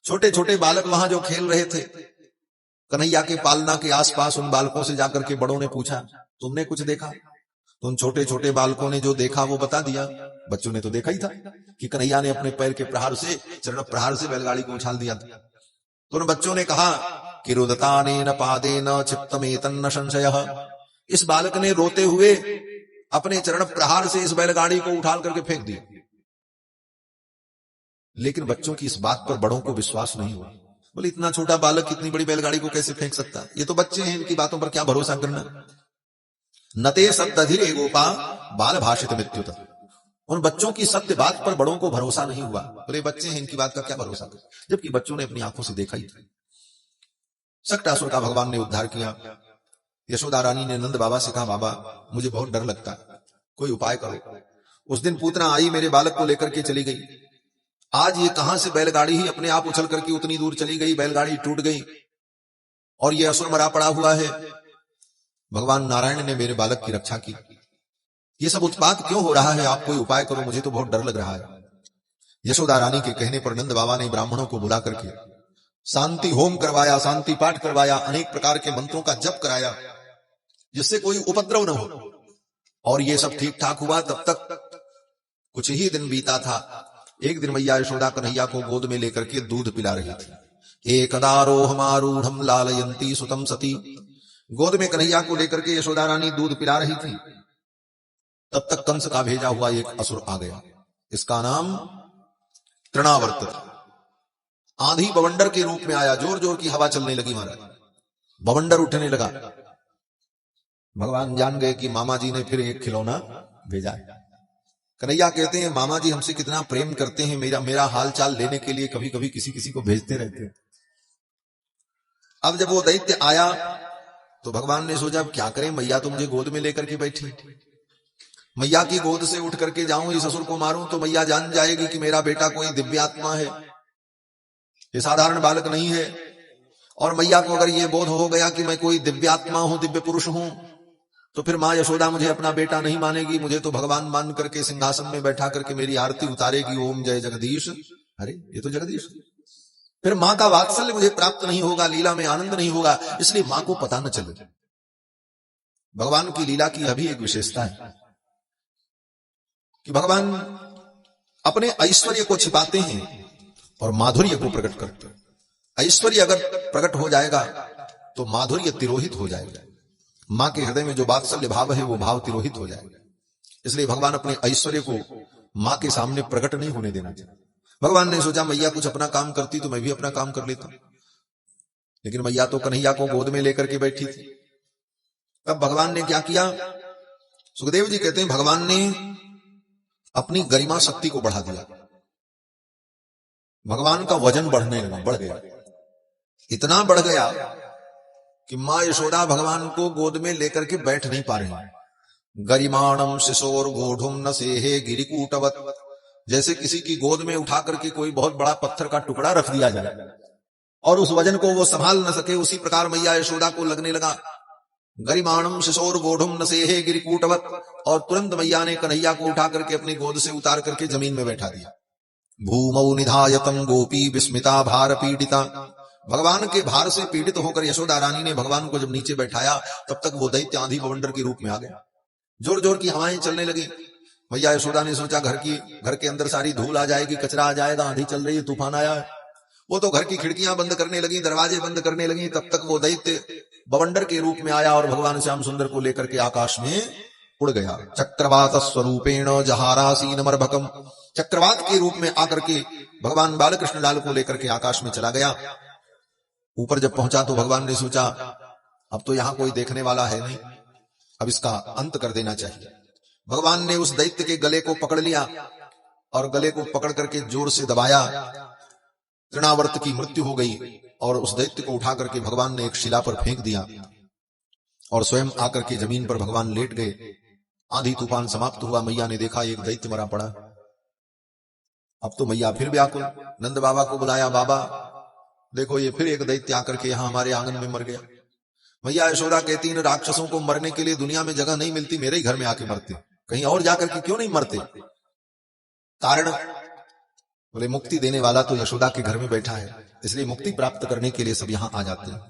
छोटे छोटे बालक वहां जो खेल रहे थे कन्हैया के पालना के आसपास, उन बालकों से जाकर के बड़ों ने पूछा, तुमने कुछ देखा। तो उन छोटे छोटे बालकों ने जो देखा वो बता दिया। बच्चों ने तो देखा ही था कि कन्हैया ने अपने पैर के प्रहार से, चरण प्रहार से बैलगाड़ी को उछाल दिया था। तो उन बच्चों ने कहा कि रुदतानेन पादेन क्षिप्तमेतन्न संशयः, इस बालक ने रोते हुए अपने चरण प्रहार से इस बैलगाड़ी को उठाल करके फेंक दिया। लेकिन बच्चों की इस बात पर बड़ों को विश्वास नहीं हुआ। बोले इतना छोटा बालक इतनी बड़ी बैलगाड़ी को कैसे फेंक सकता है, ये तो बच्चे हैं, इनकी बातों पर क्या भरोसा करना। नते सप्तधिरे गोपा बाल भाषित मृत्युत, उन बच्चों की सत्य बात पर बड़ों को भरोसा नहीं हुआ। बोले बच्चे हैं, इनकी बात का क्या भरोसा कर, जबकि बच्चों ने अपनी आंखों से देखा ही था। शक्टासुर का भगवान ने उद्धार किया। यशोदा रानी ने नंद बाबा से कहा, बाबा मुझे बहुत डर लगता है, कोई उपाय करो। उस दिन पूतना आई, मेरे बालक को लेकर के चली गई। आज ये कहां से बैलगाड़ी ही अपने आप उछल करके उतनी दूर चली गई, बैलगाड़ी टूट गई और ये असुर मरा पड़ा हुआ है। भगवान नारायण ने मेरे बालक की रक्षा की, ये सब उत्पात क्यों हो रहा है, आप कोई उपाय करो, मुझे तो बहुत डर लग रहा है। यशोदा रानी के कहने पर नंद बाबा ने ब्राह्मणों को बुला करके शांति होम करवाया, शांति पाठ करवाया, अनेक प्रकार के मंत्रों का जप कराया, जिससे कोई उपद्रव न हो। और ये सब ठीक ठाक हुआ। तब तक कुछ ही दिन बीता था। एक दिन मैया यशोदा कन्हैया को गोद में लेकर के दूध पिला रही थी। एकदारोहमारूढ़म लालयंती सुतम सती, गोद में कन्हैया को लेकर के यशोदा रानी दूध पिला रही थी। तब तक कंस का भेजा हुआ एक असुर आ गया, इसका नाम तृणावर्त था। आंधी बवंडर के रूप में आया, जोर जोर की हवा चलने लगी, महाराज बवंडर उठने लगा। भगवान जान गए कि मामा जी ने फिर एक खिलौना भेजा है। कन्हैया कहते हैं मामा जी हमसे कितना प्रेम करते हैं, मेरा हाल चाल लेने के लिए कभी कभी किसी किसी को भेजते रहते हैं। अब जब वो दैत्य आया तो भगवान ने सोचा अब क्या करें, मैया तो मुझे गोद में लेकर के बैठी, मैया की गोद से उठ करके जाऊं इस असुर को मारूं तो मैया जान जाएगी कि मेरा बेटा कोई दिव्यात्मा है, ये साधारण बालक नहीं है। और मैया को अगर ये बोध हो गया कि मैं कोई दिव्यात्मा हूं, दिव्य पुरुष हूं, तो फिर मां यशोदा मुझे अपना बेटा नहीं मानेगी, मुझे तो भगवान मान करके सिंहासन में बैठा करके मेरी आरती उतारेगी, ओम जय जगदीश। अरे ये तो जगदीश, फिर मां का वात्सल्य मुझे प्राप्त नहीं होगा, लीला में आनंद नहीं होगा, इसलिए मां को पता न चले। भगवान की लीला की अभी एक विशेषता है कि भगवान अपने ऐश्वर्य को छिपाते हैं और माधुर्य को प्रकट करते हैं। ऐश्वर्य अगर प्रकट हो जाएगा तो माधुर्य तिरोहित हो जाएगा, मां के हृदय में जो वात्सल्य भाव है वो भाव तिरोहित हो जाएगा। इसलिए भगवान अपने ऐश्वर्य को मां के सामने प्रकट नहीं होने देना चाहिए। भगवान ने सोचा मैया कुछ अपना काम करती तो मैं भी अपना काम कर लेता, लेकिन मैया तो कन्हैया को गोद में लेकर के बैठी थी। तब भगवान ने क्या किया, सुखदेव जी कहते हैं भगवान ने अपनी गरिमा शक्ति को बढ़ा दिया। भगवान का वजन बढ़ गया, इतना बढ़ गया कि मां यशोदा भगवान को गोद में लेकर के बैठ नहीं पा रही। गरिमाणम शिशोर गोढ़ुम न सेहे गिरिकूटवत, जैसे किसी की गोद में उठा करके कोई बहुत बड़ा पत्थर का टुकड़ा रख दिया जाए और उस वजन को वो संभाल न सके, उसी प्रकार मैया यशोदा को लगने लगा। गरिमाणम शिशोर गोढ़ुम न सेहे गिरिकूटवत, और तुरंत मैया ने कन्हैया को उठा करके अपनी गोद से उतार करके जमीन में बैठा दिया। भूमौ निधायतम गोपी विस्मिता भार पीड़िता, भगवान के भार से पीड़ित होकर यशोदा रानी ने भगवान को जब नीचे बैठाया तब तक वो दैत्य आंधी बवंडर के रूप में आ गया, जोर जोर की हवाएं चलने लगी। मैया यशोदा ने सोचा घर के अंदर सारी धूल आ जाएगी, कचरा आ जाएगा, आंधी चल रही है, तूफान आया है। वो तो घर की खिड़कियां बंद करने लगी, दरवाजे बंद करने लगी। तब तक वो दैत्य बवंडर के रूप में आया और भगवान श्याम सुंदर को लेकर के आकाश में उड़ गया। चक्रवात स्वरूपेण जहारासीन मरभकम, चक्रवात के रूप में आकर के भगवान बालकृष्ण लाल को लेकर के आकाश में चला गया। ऊपर जब पहुंचा तो भगवान ने सोचा अब तो यहां कोई देखने वाला है नहीं, अब इसका अंत कर देना चाहिए। भगवान ने उस दैत्य के गले को पकड़ लिया और गले को पकड़ करके जोर से दबाया। तृणावर्त की मृत्यु हो गई और उस दैत्य को उठा करके भगवान ने एक शिला पर फेंक दिया और स्वयं आकर के जमीन पर भगवान लेट गए। आंधी तूफान समाप्त हुआ। मैया ने देखा एक दैत्य मरा पड़ा। अब तो मैया फिर व्याकुल, नंद बाबा को बुलाया, बाबा देखो ये फिर एक दैत्य आकर के यहां हमारे आंगन में मर गया। मैया यशोदा कहती इन राक्षसों को मरने के लिए दुनिया में जगह नहीं मिलती, मेरे ही घर में आके मरते, कहीं और जाकर के क्यों नहीं मरते। कारण बोले मुक्ति देने वाला तो यशोदा के घर में बैठा है, इसलिए मुक्ति प्राप्त करने के लिए सब यहां आ जाते हैं।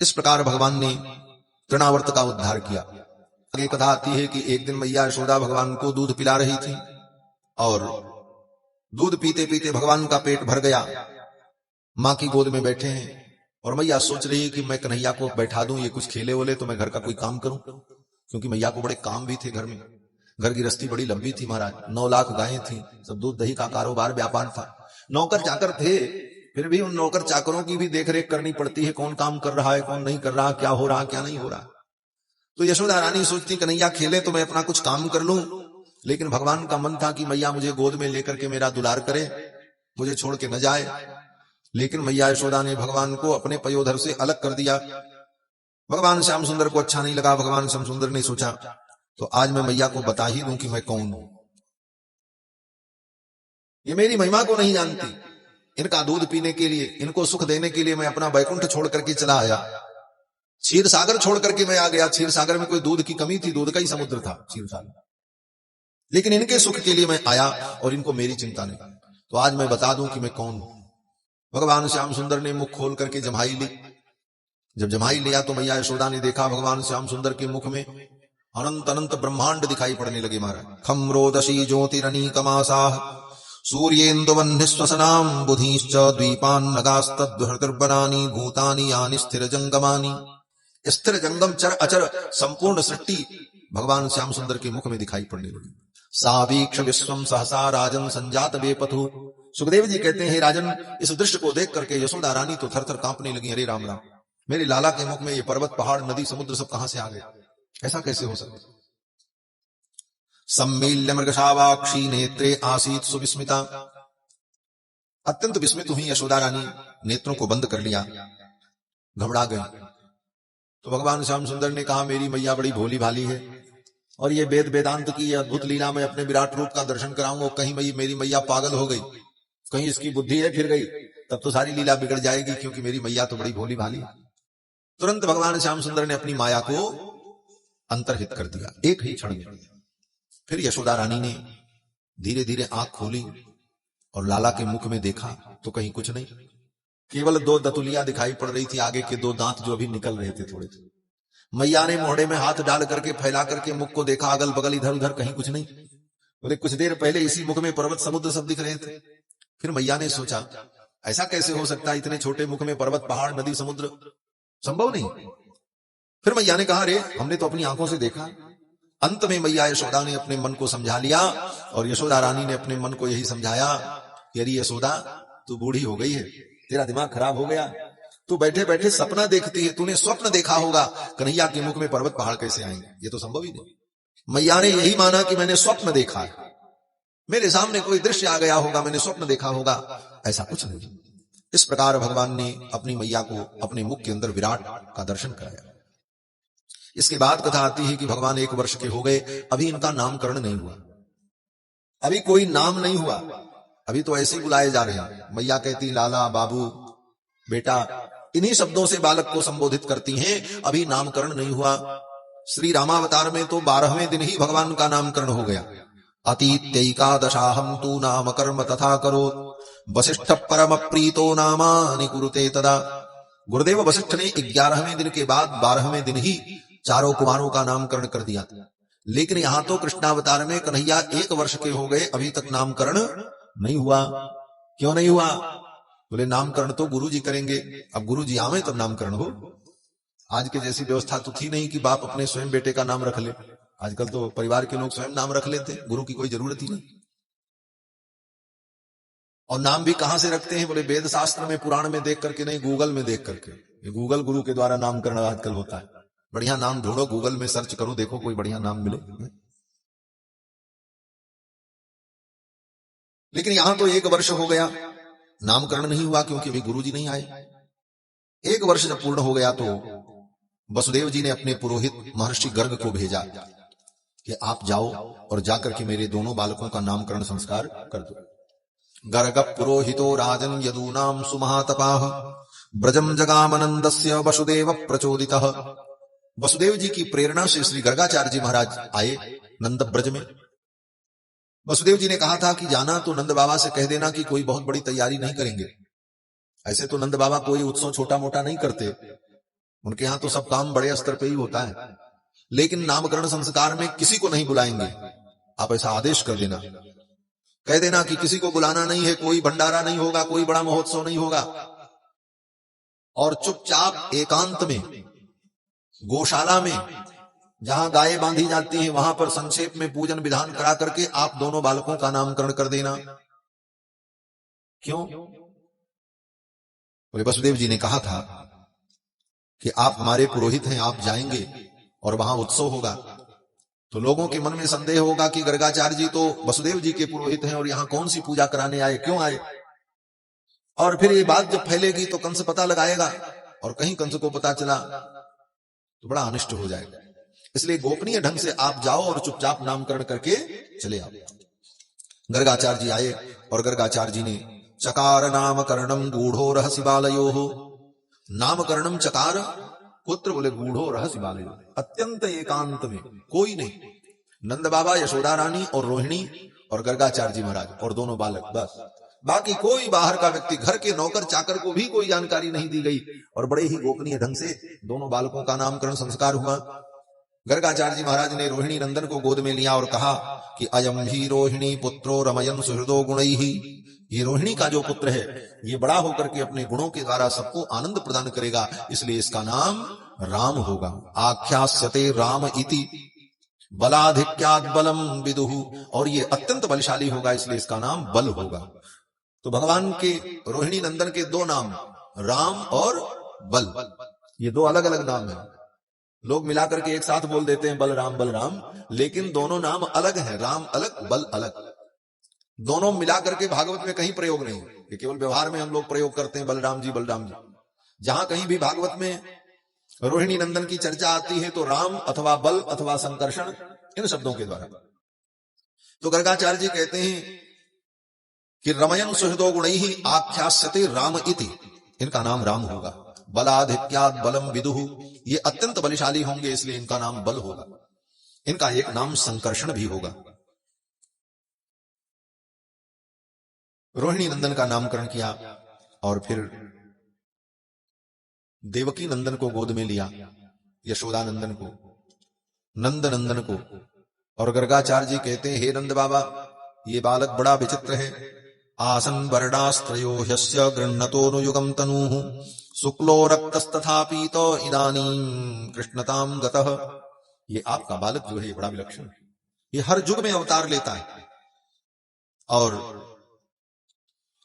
इस प्रकार भगवान ने तृणावर्त का उद्धार किया। आगे कथा आती है कि एक दिन मैया यशोदा भगवान को दूध पिला रही थी और दूध पीते पीते भगवान का पेट भर गया। मां की गोद में बैठे हैं और मैया सोच रही है कि मैं कन्हैया को बैठा दूं, ये कुछ खेले वोले तो मैं घर का कोई काम करूं, क्योंकि मैया को बड़े काम भी थे घर में। घर की रस्ती बड़ी लंबी थी महाराज, 9 लाख गायें थी, सब दूध दही का कारोबार व्यापार था। नौकर चाकर थे, फिर भी उन नौकर चाकरों की भी देखरेख करनी पड़ती है, कौन काम कर रहा है कौन नहीं कर रहा, क्या हो रहा क्या नहीं हो रहा। तो यशोदा रानी सोचती कन्हैया खेले तो मैं अपना कुछ काम कर लूं, लेकिन भगवान का मन था कि मैया मुझे गोद में लेकर के मेरा दुलार करे, मुझे छोड़ के न जाए। लेकिन मैया यशोदा ने भगवान को अपने पयोधर से अलग कर दिया। भगवान श्याम सुंदर को अच्छा नहीं लगा। भगवान श्याम सुंदर ने सोचा तो आज मैं मैया को बता ही दूं कि मैं कौन हूं। ये मेरी महिमा को नहीं जानती, इनका दूध पीने के लिए, इनको सुख देने के लिए मैं अपना बैकुंठ छोड़ करके चला आया, क्षीर सागर छोड़ करके मैं आ गया। क्षीर सागर में कोई दूध की कमी थी? दूध का ही समुद्र था क्षीर सागर। लेकिन इनके सुख के लिए मैं आया और इनको मेरी चिंता नहीं। तो आज मैं बता दूं कि मैं कौन हूं। भगवान श्याम सुंदर ने मुख खोल करके जम्हाई ली। जब जम्हाई लिया तो मैया यशोदा ने देखा भगवान श्याम सुंदर के मुख में अनंत अनंत ब्रह्मांड दिखाई पड़ने लगे। महाराज खम रोदसी ज्योतिरनीकमासाः सूर्येन्दुवह्निश्वसनां बुधिश्च द्वीपान्नगास्तद्हृतिर्वनानि भूतानि यानि स्थिर जंगमानि। स्थिर जंगम चर अचर संपूर्ण सृष्टि भगवान श्याम सुंदर के मुख में दिखाई पड़ने लगी। सावीक्ष विश्वम सहसा राजन संजात बेपथु। सुखदेव जी कहते हैं राजन, इस दृश्य को देख करके यशोदा रानी तो थर थर कांपने लगी। अरे राम राम, मेरे लाला के मुख में ये पर्वत पहाड़ नदी समुद्र सब कहां से आ गए? ऐसा कैसे हो सकता? सम्मील्य मृगशावाक्षी नेत्रे आसीत सुविस्मिता। अत्यंत विस्मित हुई यशोदा रानी, नेत्रों को बंद कर लिया, घबरा गई। तो भगवान श्याम सुंदर ने कहा मेरी मैया बड़ी भोली भाली है और ये वेद वेदांत की अद्भुत लीला में अपने विराट रूप का दर्शन कराऊंगा। कहीं मेरी मैया पागल हो गई, कहीं इसकी बुद्धि है फिर गई, तब तो सारी लीला बिगड़ जाएगी, क्योंकि मेरी मैया तो बड़ी भोली भाली है। तुरंत भगवान श्याम सुंदर ने अपनी माया को अंतर्हित कर दिया एक ही क्षण में। फिर यशोदा रानी ने धीरे धीरे आंख खोली और लाला के मुख में देखा तो कहीं कुछ नहीं, केवल दो दतुलियां दिखाई पड़ रही थी, आगे के दो दांत जो अभी निकल रहे थे थोड़े से। मैया ने मोहड़े में हाथ डाल करके फैला करके मुख को देखा, अगल बगल इधर उधर कहीं कुछ नहीं। बोले कुछ देर पहले इसी मुख में पर्वत समुद्र सब दिख रहे थे। फिर मैया ने सोचा ऐसा कैसे हो सकता है, इतने छोटे मुख में पर्वत पहाड़ नदी समुद्र, संभव नहीं। फिर मैया ने कहा अरे हमने तो अपनी आंखों से देखा। अंत में मैया यशोदा ने अपने मन को समझा लिया और यशोदा रानी ने अपने मन को यही समझाया कि अरे यशोदा तू बूढ़ी हो गई है, तेरा दिमाग खराब हो गया, तू बैठे बैठे सपना देखती है, तूने स्वप्न देखा होगा कन्हैया के मुख में पर्वत पहाड़ कैसे आएंगे, ये तो संभव ही नहीं। मैया ने यही माना कि मैंने स्वप्न देखा है, मेरे सामने कोई दृश्य आ गया होगा, मैंने स्वप्न देखा होगा, ऐसा कुछ नहीं। इस प्रकार भगवान ने अपनी मैया को अपने मुख के अंदर विराट का दर्शन कराया। इसके बाद कथा आती है कि भगवान 1 वर्ष के हो गए, अभी इनका नामकरण नहीं हुआ, अभी कोई नाम नहीं हुआ, अभी तो ऐसे ही बुलाए जा रहे हैं। मैया कहती लाला बाबू बेटा, इन्हीं शब्दों से बालक को संबोधित करती हैं, अभी नामकरण नहीं हुआ। श्री रामावतार में तो 12वें दिन ही भगवान का नामकरण हो गया। अतीत्यैकादशाहं तु नाम कर्म तथा करो वशिष्ठ परम प्रीतो नामानि कुरुते तदा। गुरुदेव वशिष्ठ ने 11वें दिन के बाद 12वें दिन ही चारों कुमारों का नामकरण कर दिया था। लेकिन यहां तो कृष्णावतार में कन्हैया 1 वर्ष के हो गए, अभी तक नामकरण नहीं हुआ। क्यों नहीं हुआ? बोले नामकरण तो गुरुजी करेंगे, अब गुरुजी आवे तब नामकरण हो। आज के जैसी व्यवस्था तो थी नहीं कि बाप अपने स्वयं बेटे का नाम रख ले। आजकल तो परिवार के लोग स्वयं नाम रख लेते, गुरु की कोई जरूरत ही नहीं। और नाम भी कहां से रखते हैं? बोले वेद शास्त्र में पुराण में देख करके नहीं, गूगल में देख करके। ये गूगल गुरु के द्वारा नामकरण आजकल होता है। बढ़िया नाम ढूंढो, गूगल में सर्च करो, देखो कोई बढ़िया नाम मिले। लेकिन यहां तो 1 वर्ष हो गया, नामकरण नहीं हुआ क्योंकि अभी गुरुजी नहीं आए। 1 वर्ष जब पूर्ण हो गया तो वसुदेव जी ने अपने पुरोहित महर्षि गर्ग को भेजा कि आप जाओ और जाकर के मेरे दोनों बालकों का नामकरण संस्कार कर दो। गर्ग पुरोहितो राजन यदूनाम सुमहातपाः ब्रजम जगामनंदस्य वसुदेव प्रचोदितः। वसुदेव जी की प्रेरणा से श्री गर्गाचार्य जी महाराज आए नंद ब्रज में। वसुदेव जी ने कहा था कि जाना तो नंद बाबा से कह देना कि कोई बहुत बड़ी तैयारी नहीं करेंगे। ऐसे तो नंद बाबा कोई उत्सव छोटा मोटा नहीं करते, उनके यहां तो सब काम बड़े स्तर पे ही होता है। लेकिन नामकरण संस्कार में किसी को नहीं बुलाएंगे, आप ऐसा आदेश कर देना, कह देना कि किसी को बुलाना नहीं है, कोई भंडारा नहीं होगा, कोई बड़ा महोत्सव नहीं होगा। और चुपचाप एकांत में गौशाला में जहां गायें बांधी जाती हैं वहां पर संक्षेप में पूजन विधान करा करके आप दोनों बालकों का नामकरण कर देना। क्यों? बोले वसुदेव जी ने कहा था कि आप हमारे पुरोहित हैं, आप जाएंगे और वहां उत्सव होगा तो लोगों के मन में संदेह होगा कि गर्गाचार्य जी तो वसुदेव जी के पुरोहित हैं और यहां कौन सी पूजा कराने आए, क्यों आए। और फिर ये बात जब फैलेगी तो कंस पता लगाएगा और कहीं कंस को पता चला तो बड़ा अनिष्ट हो जाएगा। इसलिए गोपनीय ढंग से आप जाओ और चुपचाप नामकरण करके चले आओ। गर्गाचार्य जी आए और गर्गाचार्य जी ने चकार नामकरणम गूढ़ो रहस्य बालयो हो। नामकरणम चकार, पुत्र बोले गूढ़ो रहस्य बालयो, अत्यंत एकांत में, कोई नहीं, नंद बाबा, यशोदा रानी और रोहिणी और गर्गाचार्य जी महाराज और दोनों बालक, बस बाकी कोई बाहर का व्यक्ति, घर के नौकर चाकर को भी कोई जानकारी नहीं दी गई और बड़े ही गोपनीय ढंग से दोनों बालकों का नामकरण संस्कार हुआ। गर्गाचार्य जी महाराज ने रोहिणी नंदन को गोद में लिया और कहा कि अयम ही रोहिणी पुत्रो रमयन सुहृदो गुणैहि, ये रोहिणी का जो पुत्र है ये बड़ा होकर के अपने गुणों के द्वारा सबको आनंद प्रदान करेगा, इसलिए इसका नाम राम होगा। आख्यास्यते राम इति बलाधिक्यात् बलम विदुहु, और ये अत्यंत बलशाली होगा इसलिए इसका नाम बल होगा। तो भगवान के रोहिणी नंदन के दो नाम, राम और बल, ये दो अलग अलग नाम है। लोग मिलाकर के एक साथ बोल देते हैं बलराम बलराम, लेकिन दोनों नाम अलग हैं, राम अलग बल अलग। दोनों मिलाकर के भागवत में कहीं प्रयोग नहीं, ये केवल व्यवहार में हम लोग प्रयोग करते हैं बलराम जी बलराम जी। जहां कहीं भी भागवत में रोहिणी नंदन की चर्चा आती है तो राम अथवा बल अथवा संकर्षण, इन शब्दों के द्वारा। तो गर्गाचार्य जी कहते हैं कि रमयन सुहृदो गुणैहि आख्यास्यते राम इति, इनका नाम राम होगा। बलाधिक्यात् बलम विदुहु, ये अत्यंत बलशाली होंगे इसलिए इनका नाम बल होगा। इनका एक नाम संकर्षण भी होगा। रोहिणी नंदन का नामकरण किया और फिर देवकी नंदन को गोद में लिया, यशोदा नंदन को, नंद नंदन को। और गर्गाचार्य जी कहते हैं, हे नंद बाबा, ये बालक बड़ा विचित्र है। आसन वर्णास्त्रयो ह्यस्य गृह्णतोऽनुयुगं तनूः शुक्लो रक्तस्तथा पीतो इदानीं कृष्णतां गतः। ये आपका बालक जो है बड़ा विलक्षण है, ये हर युग में अवतार लेता है और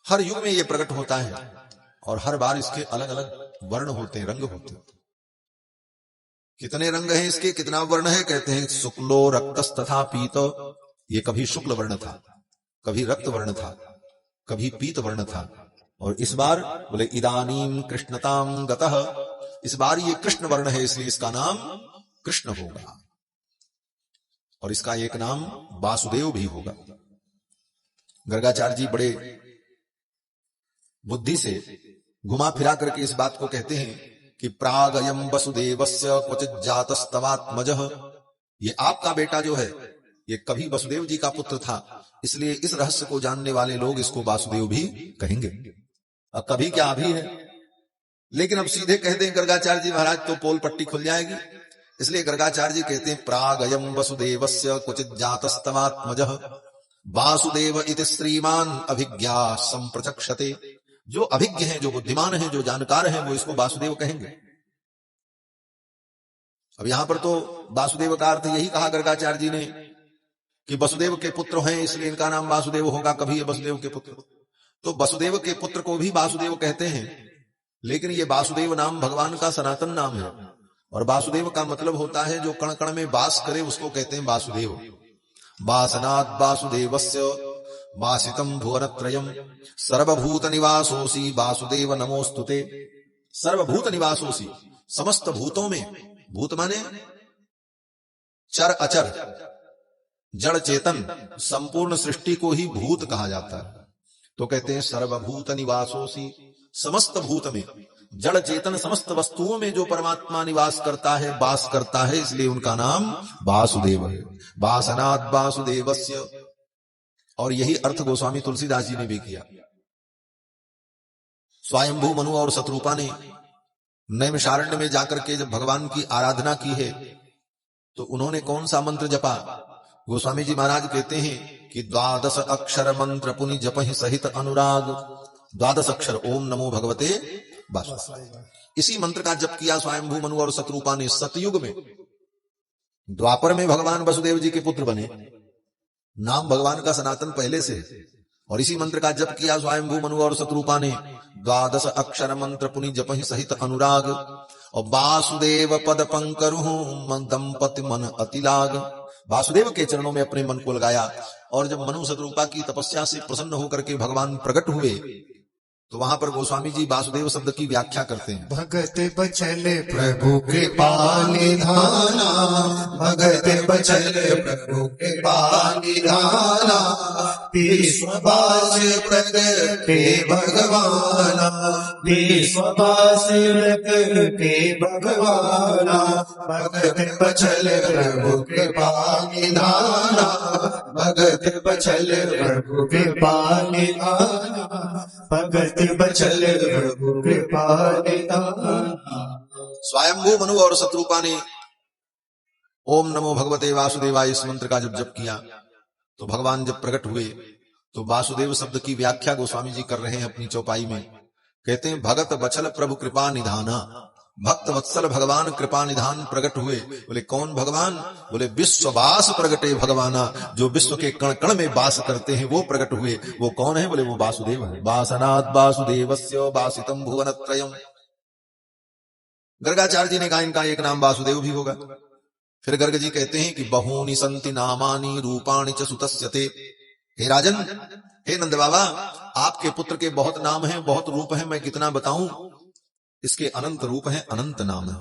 हर युग में ये प्रकट होता है और हर बार इसके अलग अलग वर्ण होते हैं, रंग होते हैं। कितने रंग हैं इसके, कितना वर्ण है? कहते हैं शुक्लो रक्तस्तथा पीतो, ये कभी शुक्ल वर्ण था, कभी रक्त वर्ण था, कभी पीत वर्ण था। और इस बार बोले इदानीं कृष्णतां गतः, इस बार ये कृष्ण वर्ण है इसलिए इसका नाम कृष्ण होगा। और इसका एक नाम वासुदेव भी होगा। गर्गाचार्य जी बड़े बुद्धि से घुमा फिरा करके इस बात को कहते हैं कि प्रागयम वसुदेवस्य क्वचित जातस्तवात्मजः, ये आपका बेटा जो है ये कभी वसुदेव जी का पुत्र था, इसलिए इस रहस्य को जानने वाले लोग इसको वासुदेव भी कहेंगे। अब कभी क्या अभी है, लेकिन अब सीधे कह दें गर्गाचार्य जी महाराज तो पोल पट्टी खुल जाएगी। इसलिए गर्गाचार्य जी कहते हैं प्रागयम वसुदेवस्य क्वचित जातस्तवात्मजः वासुदेव इति श्रीमान अभिज्ञा संप्रचक्षते। जो अभिज्ञ हैं, जो बुद्धिमान हैं, जो जानकार हैं, वो इसको वासुदेव कहेंगे। अब यहां पर तो वासुदेव का अर्थ यही कहा गर्गाचार्य जी ने कि वसुदेव के पुत्र हैं इसलिए इनका नाम वासुदेव होगा, कभी ये वसुदेव के पुत्र। तो वसुदेव के पुत्र को भी वासुदेव कहते हैं, लेकिन ये वासुदेव नाम भगवान का सनातन नाम है और वासुदेव का मतलब होता है जो कण कण में वास करे उसको कहते हैं वासुदेव। वासनात् वासुदेवस्य वासितम भुवनत्रयम् सर्वभूत निवासोसी वासुदेव नमोस्तुते। सर्वभूत निवासोसी, समस्त भूतों में, भूत माने चर अचर जड़ चेतन, संपूर्ण सृष्टि को ही भूत कहा जाता है। तो कहते हैं सर्वभूत निवासोसी, समस्त भूत में, जड़ चेतन समस्त वस्तुओं में जो परमात्मा निवास करता है, वास करता है, इसलिए उनका नाम वासुदेव है। वासनात् वासुदेवस्य, और यही अर्थ गोस्वामी तुलसीदास जी ने भी किया। स्वयंभू मनु और शत्रुपा ने नैमिषारण्य में जाकर के जब भगवान की आराधना की है तो उन्होंने कौन सा मंत्र जपा? गोस्वामी जी महाराज कहते हैं कि 12 अक्षर मंत्र पुनि जपहि सहित अनुराग। 12 अक्षर ओम नमो भगवते वासुदेवाय, इसी मंत्र का जप किया स्वयंभू मनु और शत्रुपा ने सतयुग में। द्वापर में भगवान वसुदेव जी के पुत्र बने, नाम भगवान का सनातन पहले से, और इसी मंत्र का जप किया स्वयंभू मनु और शत्रुपा ने। 12 अक्षर मंत्र पुनि जपहि सहित अनुराग, और वासुदेव पद पंकरु दंपति मन अतिलाग। वासुदेव के चरणों में अपने मन को लगाया, और जब मनु शत्रुपा की तपस्या से प्रसन्न होकर के भगवान प्रकट हुए, तो वहां पर गोस्वामी जी वासुदेव शब्द की व्याख्या करते हैं। भगत बचल प्रभु कृपा निधाना, भगत बचल प्रभु कृपा निधाना, विश्ववास प्रगटे भगवाना, विश्ववास प्रगटे भगवाना, भगत बचल प्रभु कृपा निधाना, भगत बचल प्रभु कृपा निधाना, भगत बचल प्रभु कृपा निधाना। स्वयंभू मनु और शत्रुपा ने ओम नमो भगवते वासुदेवाय इस मंत्र का जब जप किया, तो भगवान जब प्रकट हुए, तो वासुदेव शब्द की व्याख्या गोस्वामी जी कर रहे हैं अपनी चौपाई में। कहते हैं भगत बचल प्रभु कृपा निधाना, भक्त वत्सल भगवान कृपा निधान प्रकट हुए। बोले कौन भगवान? बोले विश्ववास प्रगटे भगवाना, जो विश्व के कण कण में वास करते हैं वो प्रकट हुए। वो कौन है? बोले वो वासुदेव है। वासनात् वासुदेवस्य वासितम भुवनत्रयम्। गर्गाचार्य जी ने कहा इनका एक नाम वासुदेव भी होगा। फिर गर्ग जी कहते हैं कि बहूनि संति नामानि रूपाणि च सुतस्यते। हे राजन, हे नंद बाबा, आपके पुत्र के बहुत नाम हैं, बहुत रूप हैं, मैं कितना बताऊं। इसके अनंत रूप हैं, अनंत नाम है।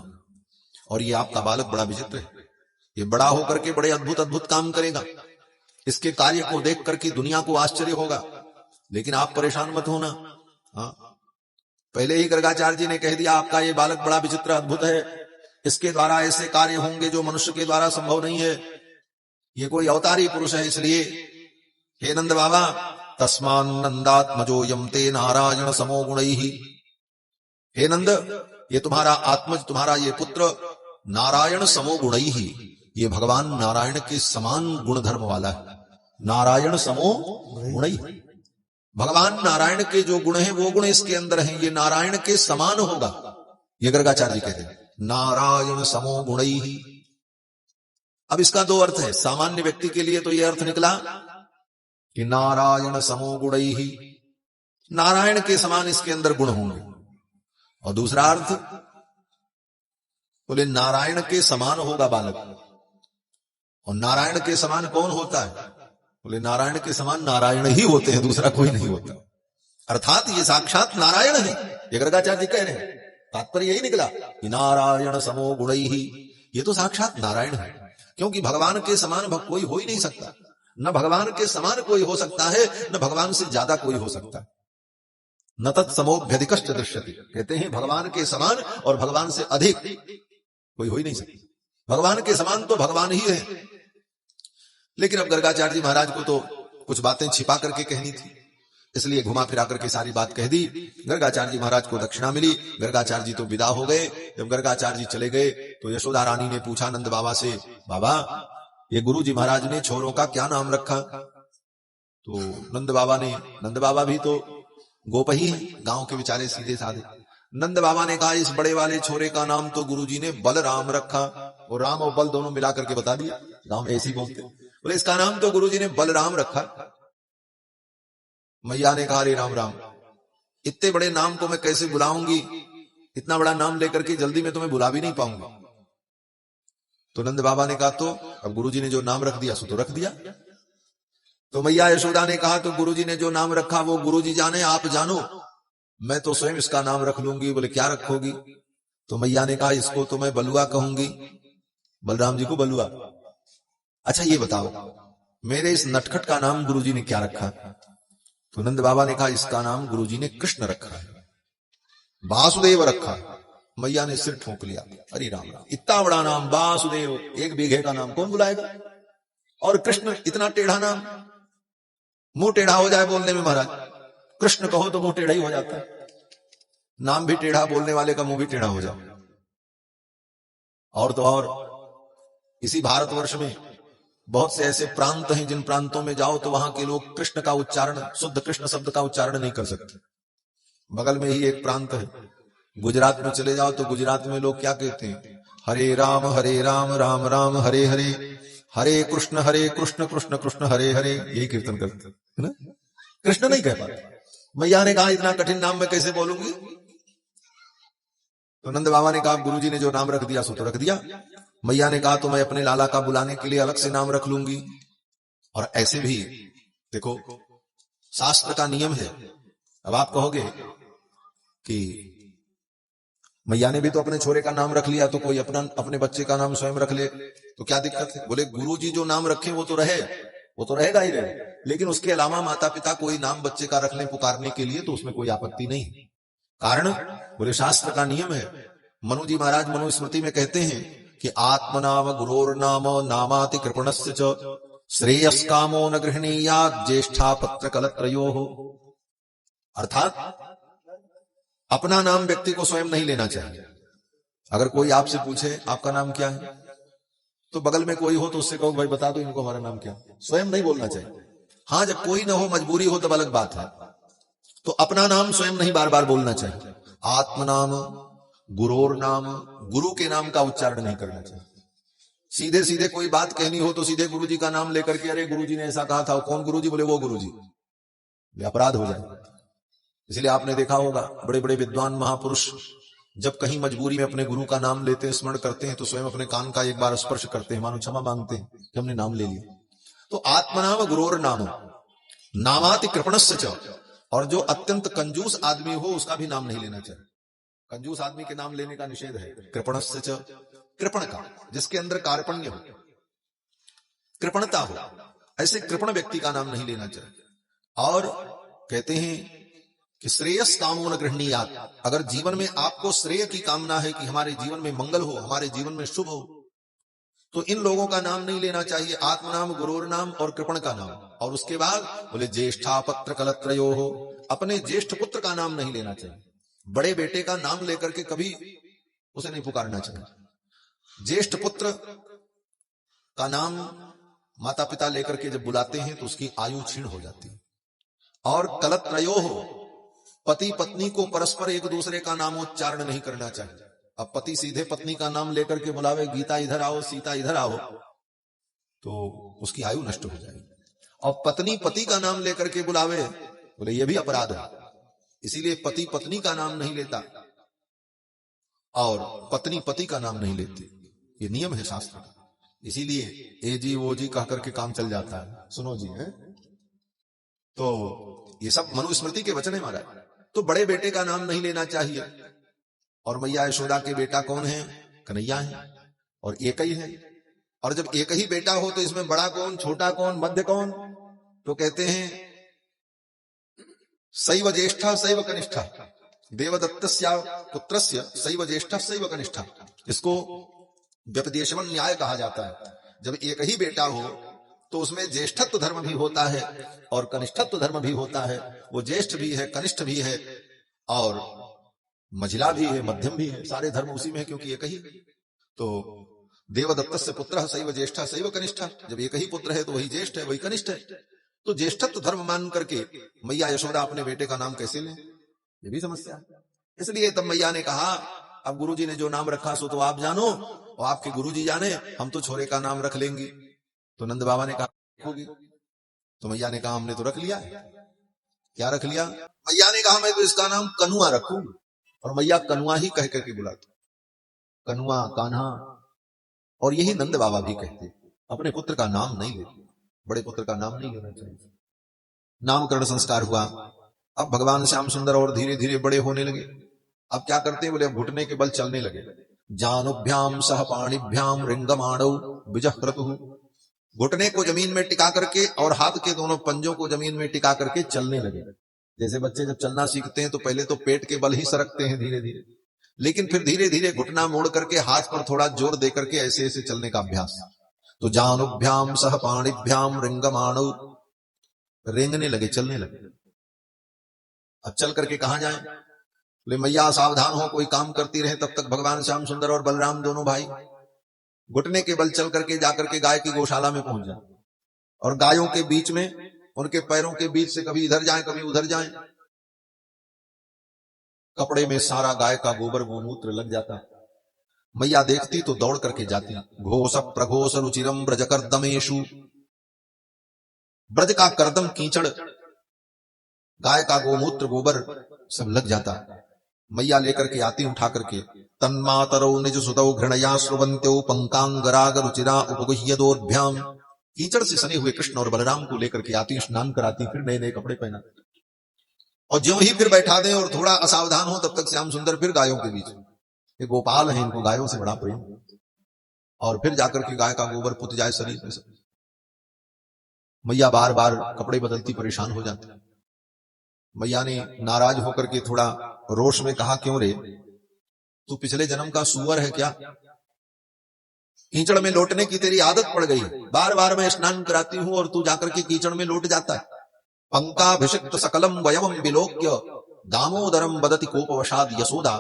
और ये आपका बालक बड़ा विचित्र है, ये बड़ा होकर के बड़े अद्भुत अद्भुत काम करेगा। इसके कार्य को देख करके दुनिया को आश्चर्य होगा। लेकिन आप परेशान मत होना। हाँ, पहले ही गर्गाचार्य जी ने कह दिया आपका ये बालक बड़ा विचित्र अद्भुत है, इसके द्वारा ऐसे कार्य होंगे जो मनुष्य के द्वारा संभव नहीं है। ये कोई अवतारी पुरुष है। इसलिए हे नंद बाबा, तस्मान नंदात्मजो यमते नारायण समो गुणैहि। हे नंद, ये तुम्हारा आत्मज, तुम्हारा ये पुत्र नारायण समो गुणैहि, ये भगवान नारायण के समान गुण धर्म वाला है। नारायण समो गुणैहि, भगवान नारायण के जो गुण हैं वो गुण इसके अंदर हैं, ये नारायण के समान होगा। ये गर्गाचार्य जी कहते हैं नारायण समो गुणैहि। अब इसका दो अर्थ है। सामान्य व्यक्ति के लिए तो ये अर्थ निकला कि नारायण समो गुणैहि, नारायण के समान इसके अंदर गुण होंगे। और दूसरा अर्थ, बोले नारायण के समान होगा बालक। और नारायण के समान कौन होता है? बोले नारायण के समान नारायण ही होते हैं, दूसरा कोई नहीं होता। अर्थात ये साक्षात नारायण है, ये गर्गाचार्य जी कह रहे हैं। तात्पर्य यही निकला कि नारायण समो गुणैहि, ये तो साक्षात नारायण है। क्योंकि भगवान के समान कोई हो ही नहीं सकता। न भगवान के समान कोई हो सकता है, न भगवान से ज्यादा कोई हो सकता है। न तत्समोभ्यधिकश्च दृश्यते। कहते हैं भगवान के समान और भगवान से अधिक कोई हो ही नहीं सकता। भगवान के समान तो भगवान ही है। लेकिन अब गर्गाचार्य जी महाराज को तो कुछ बातें छिपा करके कहनी थी, इसलिए घुमा फिरा करके सारी बात कह दी। गर्गाचार्य जी महाराज को दक्षिणा मिली, गर्गाचार्य जी तो विदा हो गए। जब गर्गाचार्य जी चले गए तो यशोदा रानी ने पूछा नंद बाबा से, बाबा ये गुरु जी महाराज ने छोरों का क्या नाम रखा? तो नंद बाबा भी तो गोप ही है, गांव के बेचारे सीधे साधे। नंद बाबा ने कहा इस बड़े वाले छोरे का नाम तो गुरुजी ने बलराम रखा। और राम और बल दोनों मिला करके बता दिया, गांव में ऐसे ही बोलते। बोले इसका नाम तो गुरुजी ने बलराम रखा। मैया ने कहा अरे राम राम, इतने बड़े नाम को मैं कैसे बुलाऊंगी? इतना बड़ा नाम लेकर के जल्दी में तुम्हें बुला भी नहीं पाऊंगा। तो नंद बाबा ने कहा तो अब गुरुजी ने जो नाम रख दिया सो तो रख दिया। तो मैया यशोदा ने कहा तो गुरुजी ने जो नाम रखा वो गुरुजी जाने, आप जानो, मैं तो स्वयं इसका नाम रख लूंगी। बोले क्या रखोगी? तो मैया ने कहा इसको तो मैं बलुआ कहूंगी, बलराम जी को बलुआ। अच्छा ये बताओ मेरे इस नटखट का नाम गुरुजी ने क्या रखा? तो नंद बाबा ने कहा इसका नाम गुरुजी ने कृष्ण रखा है, वासुदेव रखा है। मैया ने सिर ठोक लिया, अरे राम राम, इतना बड़ा नाम वासुदेव, 1 बीघे का नाम कौन बुलाएगा? और कृष्ण इतना टेढ़ा नाम, मुंह टेढ़ा हो जाए बोलने में महाराज। कृष्ण कहो तो मुंह टेढ़ा ही हो जाता है, नाम भी टेढ़ा, बोलने वाले का मुंह भी टेढ़ा हो जाए। और तो और इसी भारतवर्ष में बहुत से ऐसे प्रांत हैं जिन प्रांतों में जाओ तो वहां के लोग कृष्ण का उच्चारण, शुद्ध कृष्ण शब्द का उच्चारण नहीं कर सकते। बगल में ही एक प्रांत है, गुजरात में चले जाओ तो गुजरात में लोग क्या कहते हैं? हरे राम राम राम हरे हरे, हरे कृष्ण कृष्ण कृष्ण हरे हरे, यही कीर्तन करते है ना। कृष्ण नहीं कह पाते। मैया ने कहा इतना कठिन नाम मैं कैसे बोलूंगी? तो नंद बाबा ने कहा गुरुजी ने जो नाम रख दिया सो तो रख दिया। मैया ने कहा तो मैं अपने लाला का बुलाने के लिए अलग से नाम रख लूंगी। और ऐसे भी देखो शास्त्र का नियम है। अब आप कहोगे कि मैया ने भी तो अपने छोरे का नाम रख लिया, तो कोई अपने बच्चे का नाम स्वयं रख ले तो क्या दिक्कत है? बोले गुरुजी जो नाम रखे वो तो रहेगा ही रहे, लेकिन उसके अलावा माता पिता कोई नाम बच्चे का रखने पुकारने के लिए तो उसमें कोई आपत्ति नहीं। कारण बोले शास्त्र का नियम है। मनु जी महाराज मनुस्मृति में कहते हैं कि आत्मनाम गुरोर्नाम नामाति कृपणस्य च श्रेयस्कामो न गृहणीयात् ज्येष्ठा पत्र कलत्रयोः। अर्थात अपना नाम व्यक्ति को स्वयं नहीं लेना चाहिए। अगर कोई आपसे पूछे आपका नाम क्या है, तो बगल में कोई हो तो उससे कहो भाई बता दो इनको हमारा नाम क्या है। स्वयं नहीं बोलना चाहिए। हाँ, जब कोई ना हो मजबूरी हो तब अलग बात है, तो अपना नाम स्वयं नहीं बार बार बोलना चाहिए। आत्मनाम गुरोर नाम, गुरु के नाम का उच्चारण नहीं करना चाहिए। सीधे सीधे कोई बात कहनी हो तो सीधे गुरुजी का नाम लेकर के अरे गुरुजी ने ऐसा कहा था, कौन गुरुजी? बोले वो गुरुजी, अपराध हो जाए। इसलिए आपने देखा होगा बड़े बड़े विद्वान महापुरुष जब कहीं मजबूरी में अपने गुरु का नाम लेते हैं, स्मरण करते हैं, तो स्वयं अपने कान का एक बार स्पर्श करते हैं, मानो क्षमा मांगते हैं कि हमने नाम ले लिया। तो आत्मनाम गुरोर नाम नामाति कृपणस्य च, और जो अत्यंत कंजूस आदमी हो उसका भी नाम नहीं लेना चाहिए। कंजूस आदमी के नाम लेने का निषेध है। कृपणस्य च, कृपण का, जिसके अंदर कार्पण्य हो, कृपणता हो, ऐसे कृपण व्यक्ति का नाम नहीं लेना चाहिए। और कहते हैं कि श्रेयस कामो न गृहणीयात्, अगर जीवन में आपको श्रेय की कामना है कि हमारे जीवन में मंगल हो, हमारे जीवन में शुभ हो, तो इन लोगों का नाम नहीं लेना चाहिए। आत्मनाम गुरोर नाम और कृपण का नाम। और उसके बाद बोले ज्येष्ठा पत्र कलत्रयो हो, अपने ज्येष्ठ पुत्र का नाम नहीं लेना चाहिए। बड़े बेटे का नाम लेकर के कभी उसे नहीं पुकारना चाहिए। ज्येष्ठ पुत्र का नाम माता पिता लेकर के जब बुलाते हैं तो उसकी आयु क्षीण हो जाती है। और कलत्रयो हो, पति पत्नी को परस्पर एक दूसरे का नामोच्चारण नहीं करना चाहिए। अब पति सीधे पत्नी का नाम लेकर के बुलावे गीता इधर आओ, सीता इधर आओ, तो उसकी आयु नष्ट हो जाएगी। और पत्नी पति का नाम लेकर के बुलावे, बोले ये भी अपराध है। इसीलिए पति पत्नी का नाम नहीं लेता और पत्नी पति का नाम नहीं लेती, ये नियम है शास्त्र का। इसीलिए ए जी वो जी कह करके काम चल जाता है, सुनो जी है। तो ये सब मनुस्मृति के वचन है महाराज। तो बड़े बेटे का नाम नहीं लेना चाहिए। और मैया यशोदा के बेटा कौन है? कन्हैया है, और एक ही है। और जब एक ही बेटा हो तो इसमें बड़ा कौन, छोटा कौन, मध्य कौन? तो कहते हैं सैव ज्येष्ठा सैव कनिष्ठा, देवदत्तस्य पुत्रस्य सैव ज्येष्ठा सैव कनिष्ठा। इसको व्यपदेशवन न्याय कहा जाता है। जब एक ही बेटा हो तो उसमें ज्येष्ठत्व धर्म भी होता है और कनिष्ठत्व धर्म भी होता है। वो ज्येष्ठ भी है, कनिष्ठ भी है, और मझिला भी है, मध्यम भी है। सारे धर्म उसी में है, क्योंकि एक ही। तो देवदत्तस्य पुत्रः सैव ज्येष्ठा सैव कनिष्ठा, जब एक ही पुत्र है तो वही ज्येष्ठ है, वही कनिष्ठ है। तो ज्येष्ठत्व धर्म मान करके मैया यशोदा अपने बेटे का नाम कैसे लें, ये भी समस्या है। इसलिए तब मैया ने कहा अब गुरुजी ने जो नाम रखा सो तो आप जानो और आपके गुरुजी जाने, हम तो छोरे का नाम रख लेंगे। तो नंद बाबा ने कहा होगी, तो मैया ने कहा हमने तो रख लिया। क्या रख लिया? मैया ने कहा मैं तो इसका नाम कनुआ रखूंगी। और मैया कनुआ ही कह करके बुलाती, कनुआ, कान्हा। और यही नंद बाबा भी कहते, अपने पुत्र का नाम नहीं लेते, बड़े पुत्र का नाम नहीं लेना चाहिए। नामकरण संस्कार हुआ। अब भगवान श्याम सुंदर और धीरे धीरे बड़े होने लगे। अब क्या करते हैं? बोले अब घुटने के बल चलने लगे। जानुभ्याम सह पाणिभ्याम रिंगमाणौ विजहृतुः, घुटने को जमीन में टिका करके और हाथ के दोनों पंजों को जमीन में टिका करके चलने लगे। जैसे बच्चे जब चलना सीखते हैं तो पहले तो पेट के बल ही सरकते हैं धीरे धीरे, लेकिन फिर धीरे धीरे घुटना मोड़ करके हाथ पर थोड़ा जोर दे करके ऐसे ऐसे चलने का अभ्यास। तो जानुभ्याम सह पाणिभ्याम रिंगमाणौ, रेंगने लगे, चलने लगे। अब चल करके कहां जाए? बोले मैया सावधान हो, कोई काम करती रहे तब तक भगवान श्याम सुंदर और बलराम दोनों भाई घुटने के बल चल करके जाकर के गाय की गौशाला में पहुंच जाए, और गायों के बीच में उनके पैरों के बीच से कभी इधर जाएं कभी उधर जाएं। कपड़े में सारा गाय का गोबर गोमूत्र लग जाता। मैया देखती तो दौड़ करके जाती। घोष प्रघोष रुचिरम ब्रज कर्दमेशु, ब्रज का कर्दम कीचड़ गाय का गोमूत्र गोबर सब लग जाता। मैया लेकर के आती उठा करके, तन्मातरौ निज सुतौ घृणया श्रुवन्त्यो पंकांगराग रुचिरा उपगुह्यदोर्भ्याम। कीचड़ से सने हुए कृष्ण और बलराम को लेकर के आती, स्नान कराती, फिर नए नए कपड़े पहनाती, और ज्यों ही फिर बैठा दें और थोड़ा असावधान हो तब तक श्याम सुंदर फिर गायों के बीच, ये गोपाल हैं, इनको गायों से बड़ा प्रेम, और फिर जाकर के गाय का गोबर पुत जाए शरीर में। मैया बार बार कपड़े बदलती, परेशान हो जाती। मैया ने नाराज होकर के थोड़ा रोष में कहा, क्यों रे, तू पिछले जन्म का सूअर है क्या? कीचड़ में लौटने की तेरी आदत पड़ गई, बार बार मैं स्नान कराती हूं और तू जाकर के कीचड़ में लौट जाता है। पंकाभिषिक्त सकलम वयवम विलोक्य दामोदरम बदति कोपवशाद यशोदा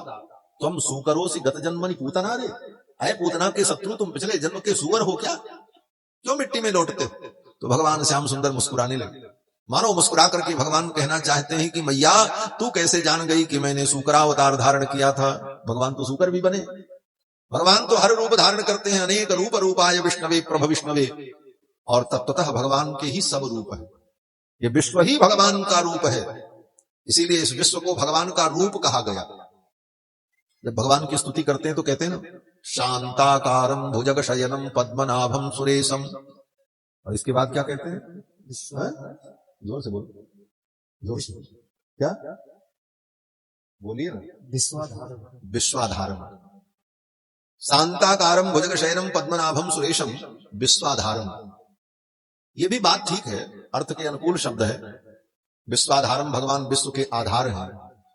तुम सूकरोसी गत जन्मनि पूतना रे। अरे पूतना के शत्रु, तुम पिछले जन्म के सूअर हो क्या? क्यों मिट्टी में लौटते? तो भगवान श्याम सुंदर मुस्कुराने लगे, मानो मुस्कुरा करके भगवान कहना चाहते हैं कि मैया तू कैसे जान गई कि मैंने सूकरा अवतार धारण किया था? भगवान तो सूकर भी बने, भगवान तो हर रूप धारण करते हैं, अनेक रूप रूपाय विष्णवे प्रभ विष्णवे, और तत्वतः भगवान के ही सब रूप है। ये विश्व ही भगवान का रूप है, इसीलिए इस विश्व को भगवान का रूप कहा गया। जब भगवान की स्तुति करते हैं तो कहते हैं ना, शांताकारं भुजग शयनम पद्मनाभम सुरेशम, और इसके बाद क्या कहते हैं? जोर से बोलो, जोर से क्या बोलिए ना, विश्वाधारम। विश्वाधारम, शांताकारम भुजग शयनम पद्मनाभम सुरेशम विश्वाधारम। ये भी बात ठीक है, अर्थ के अनुकूल शब्द है। विश्वाधारम, भगवान विश्व के आधार हैं।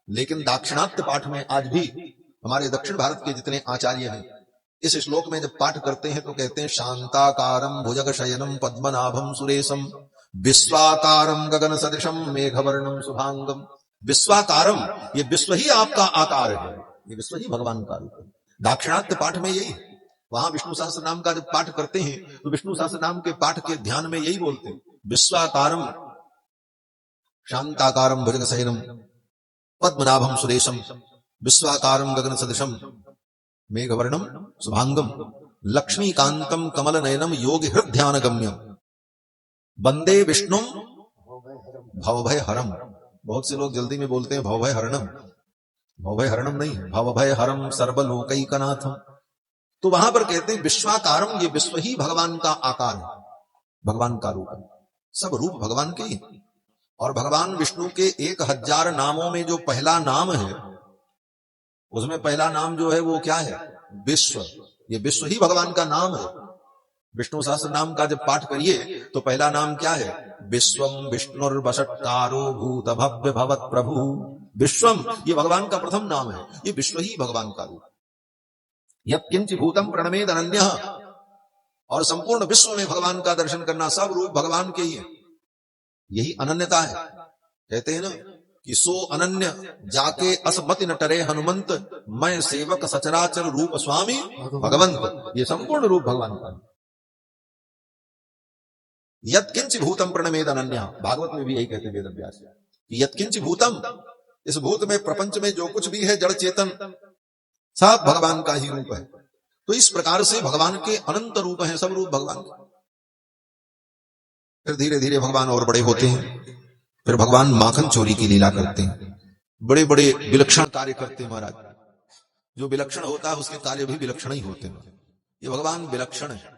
लेकिन दाक्षिणात्य पाठ में आज भी हमारे दक्षिण भारत के जितने आचार्य हैं, इस श्लोक में जब पाठ करते हैं तो कहते हैं शांताकारम भुजग शयनम पद्मनाभम सुरेशम विश्वाकारम गगन सदृशम मेघवर्णम शुभांगम। विश्वाकारम, ये विश्व ही आपका आकार है, ये विश्व ही भगवान का रूप है। दाक्षिणात्य पाठ में यही है। वहां विष्णु सहस्त्र नाम का जब पाठ करते हैं तो विष्णु सहस्त्र नाम के पाठ के ध्यान में यही बोलते हैं, विश्वाकारम शांताकारम भुजग शयनम पद्मनाभम सुरेशम विश्वाकारम गगन सदृशम मेघवर्णम शुभांगम लक्ष्मीकांतम कमल नयनम योगी हृदय गम्यम वंदे विष्णु भवभय हरम। बहुत से लोग जल्दी में बोलते हैं भवभय हरणम, भवभय हरणम नहीं, भवभय हरम सर्वलोकैकनाथम। तो वहां पर कहते हैं विश्वाकारम, ये विश्व ही भगवान का आकार है, भगवान का रूप है, सब रूप भगवान के ही। और भगवान विष्णु के 1000 नामों में जो पहला नाम है, उसमें पहला नाम जो है वो क्या है? विश्व। ये विश्व ही भगवान का नाम है। विष्णु सहस्त्र नाम का जब पाठ करिए तो पहला नाम क्या है? विश्वम विष्णुर्वषट्कारो भूत भव्य भवत प्रभु। विश्वम, ये भगवान का प्रथम नाम है, ये विश्व ही भगवान का रूप। यत्किंच भूतम प्रणमेद अनन्यः, और संपूर्ण विश्व में भगवान का दर्शन करना, सब रूप भगवान के ही है, यही अनन्यता है। कहते हैं ना कि सो अनन्य जाके असमति न टरे हनुमंत, मैं सेवक सचराचर रूप स्वामी भगवंत। ये संपूर्ण रूप भगवान का। यत्किंच भूतम प्रणमेद अनन्यः, भागवत में भी यही कहते हैं वेद व्यास कि यत्किंच भूतम, इस भूत में प्रपंच में जो कुछ भी है जड़ चेतन सब भगवान का ही रूप है। तो इस प्रकार से भगवान के अनंत रूप हैं, सब रूप भगवान के। फिर धीरे धीरे भगवान और बड़े होते हैं, फिर भगवान माखन चोरी की लीला करते हैं, बड़े बड़े विलक्षण कार्य करते हैं। महाराज, जो विलक्षण होता है उसके कार्य भी विलक्षण ही होते हैं। ये भगवान विलक्षण है।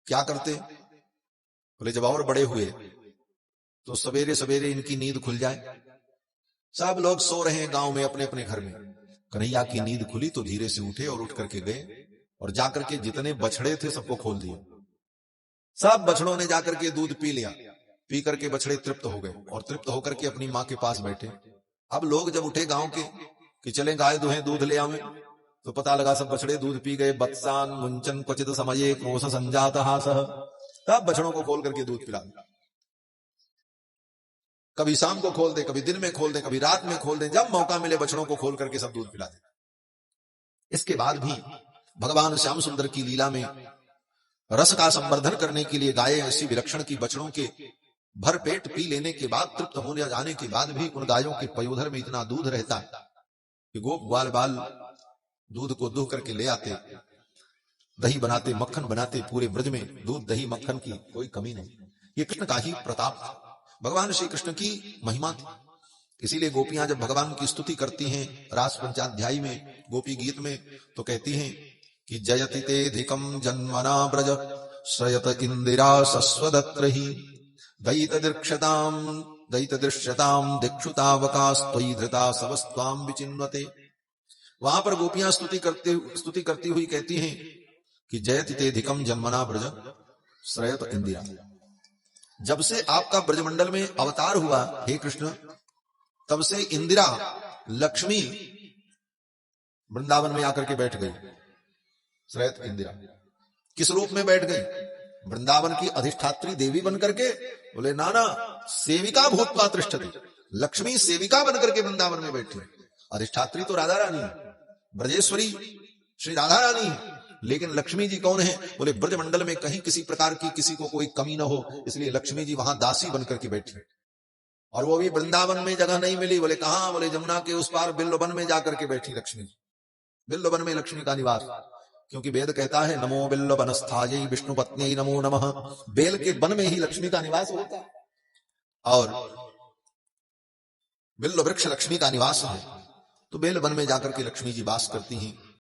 क्या करते? बोले जब और बड़े हुए तो सवेरे सवेरे इनकी नींद खुल जाए, सब लोग सो रहे हैं गांव में अपने अपने घर में, कन्हैया की नींद खुली तो धीरे से उठे और उठ करके गए और जाकर के जितने बछड़े थे सबको खोल दिया। सब बछड़ों ने जाकर के दूध पी लिया, पी करके बछड़े तृप्त हो गए और तृप्त होकर के अपनी माँ के पास बैठे। अब लोग जब उठे गांव के कि चले गाय दुहें दूध ले आवे, तो पता लगा सब बछड़े दूध पी गए। बत्सान मुंचन क्वचित समये क्रोश संजात हासः, तब बछड़ों को खोल करके दूध पिला दिया। कभी शाम को खोल दे, कभी दिन में खोल दे, कभी रात में खोल दे, जब मौका मिले बछड़ों को खोल करके सब दूध पिला दे। इसके बाद भी भगवान श्याम सुंदर की लीला में रस का संवर्धन करने के लिए गायें ऐसी विलक्षण की बछड़ों के भर पेट पी लेने के बाद, तृप्त होने जाने के बाद भी उन गायों के पयोधर में इतना दूध रहता है कि गोप ग्वाल बाल दूध को दूह करके ले आते, दही बनाते, मक्खन बनाते। पूरे ब्रज में दूध दही मक्खन की कोई कमी नहीं। ये कृष्ण का ही प्रताप था। भगवान श्री कृष्ण की महिमा थी। इसीलिए गोपियां जब भगवान की स्तुति करती हैं रास पंचाध्यायी में गोपी गीत में, तो कहती हैं कि जयति ते धिकम जन्मना ब्रज श्रयत इंदिरा सस्वदत्रहि दैत दृश्यताम दिक्षुतावकास्त्वयि धृता सवस्त्वाम विचिन्वते। वहां पर गोपियां स्तुति करती हुई कहती हैं कि जयति ते धिकम जन्मना ब्रज श्रयत इंदिरा। जब से आपका ब्रजमंडल में अवतार हुआ हे कृष्ण, तब से इंदिरा लक्ष्मी वृंदावन में आकर के बैठ गई। श्रयत इंदिरा किस रूप में बैठ गई? वृंदावन की अधिष्ठात्री देवी बनकर के। बोले नाना, सेविका भूतवा तिष्ठति। लक्ष्मी सेविका बनकर के वृंदावन में बैठी। अधिष्ठात्री तो राधा रानी है, ब्रजेश्वरी श्री राधा रानी है, लेकिन लक्ष्मी जी कौन है? बोले ब्रजमंडल में कहीं किसी प्रकार की किसी को कोई कमी न हो, इसलिए लक्ष्मी जी वहां दासी बनकर के बैठी। और वो भी वृंदावन में जगह नहीं मिली। बोले कहां? बोले जमुना के उस पार बिल्ववन में जाकर के बैठी लक्ष्मी। बिल्ववन में लक्ष्मी का निवास, क्योंकि वेद कहता है नमो बिल्ववनस्थायै विष्णु पत्न्यै नमो नमः। बेल के वन में ही लक्ष्मी का निवास होता है और बिल्व वृक्ष लक्ष्मी का निवास है। तो बेल वन में जाकर के लक्ष्मी जी वास करती हैं।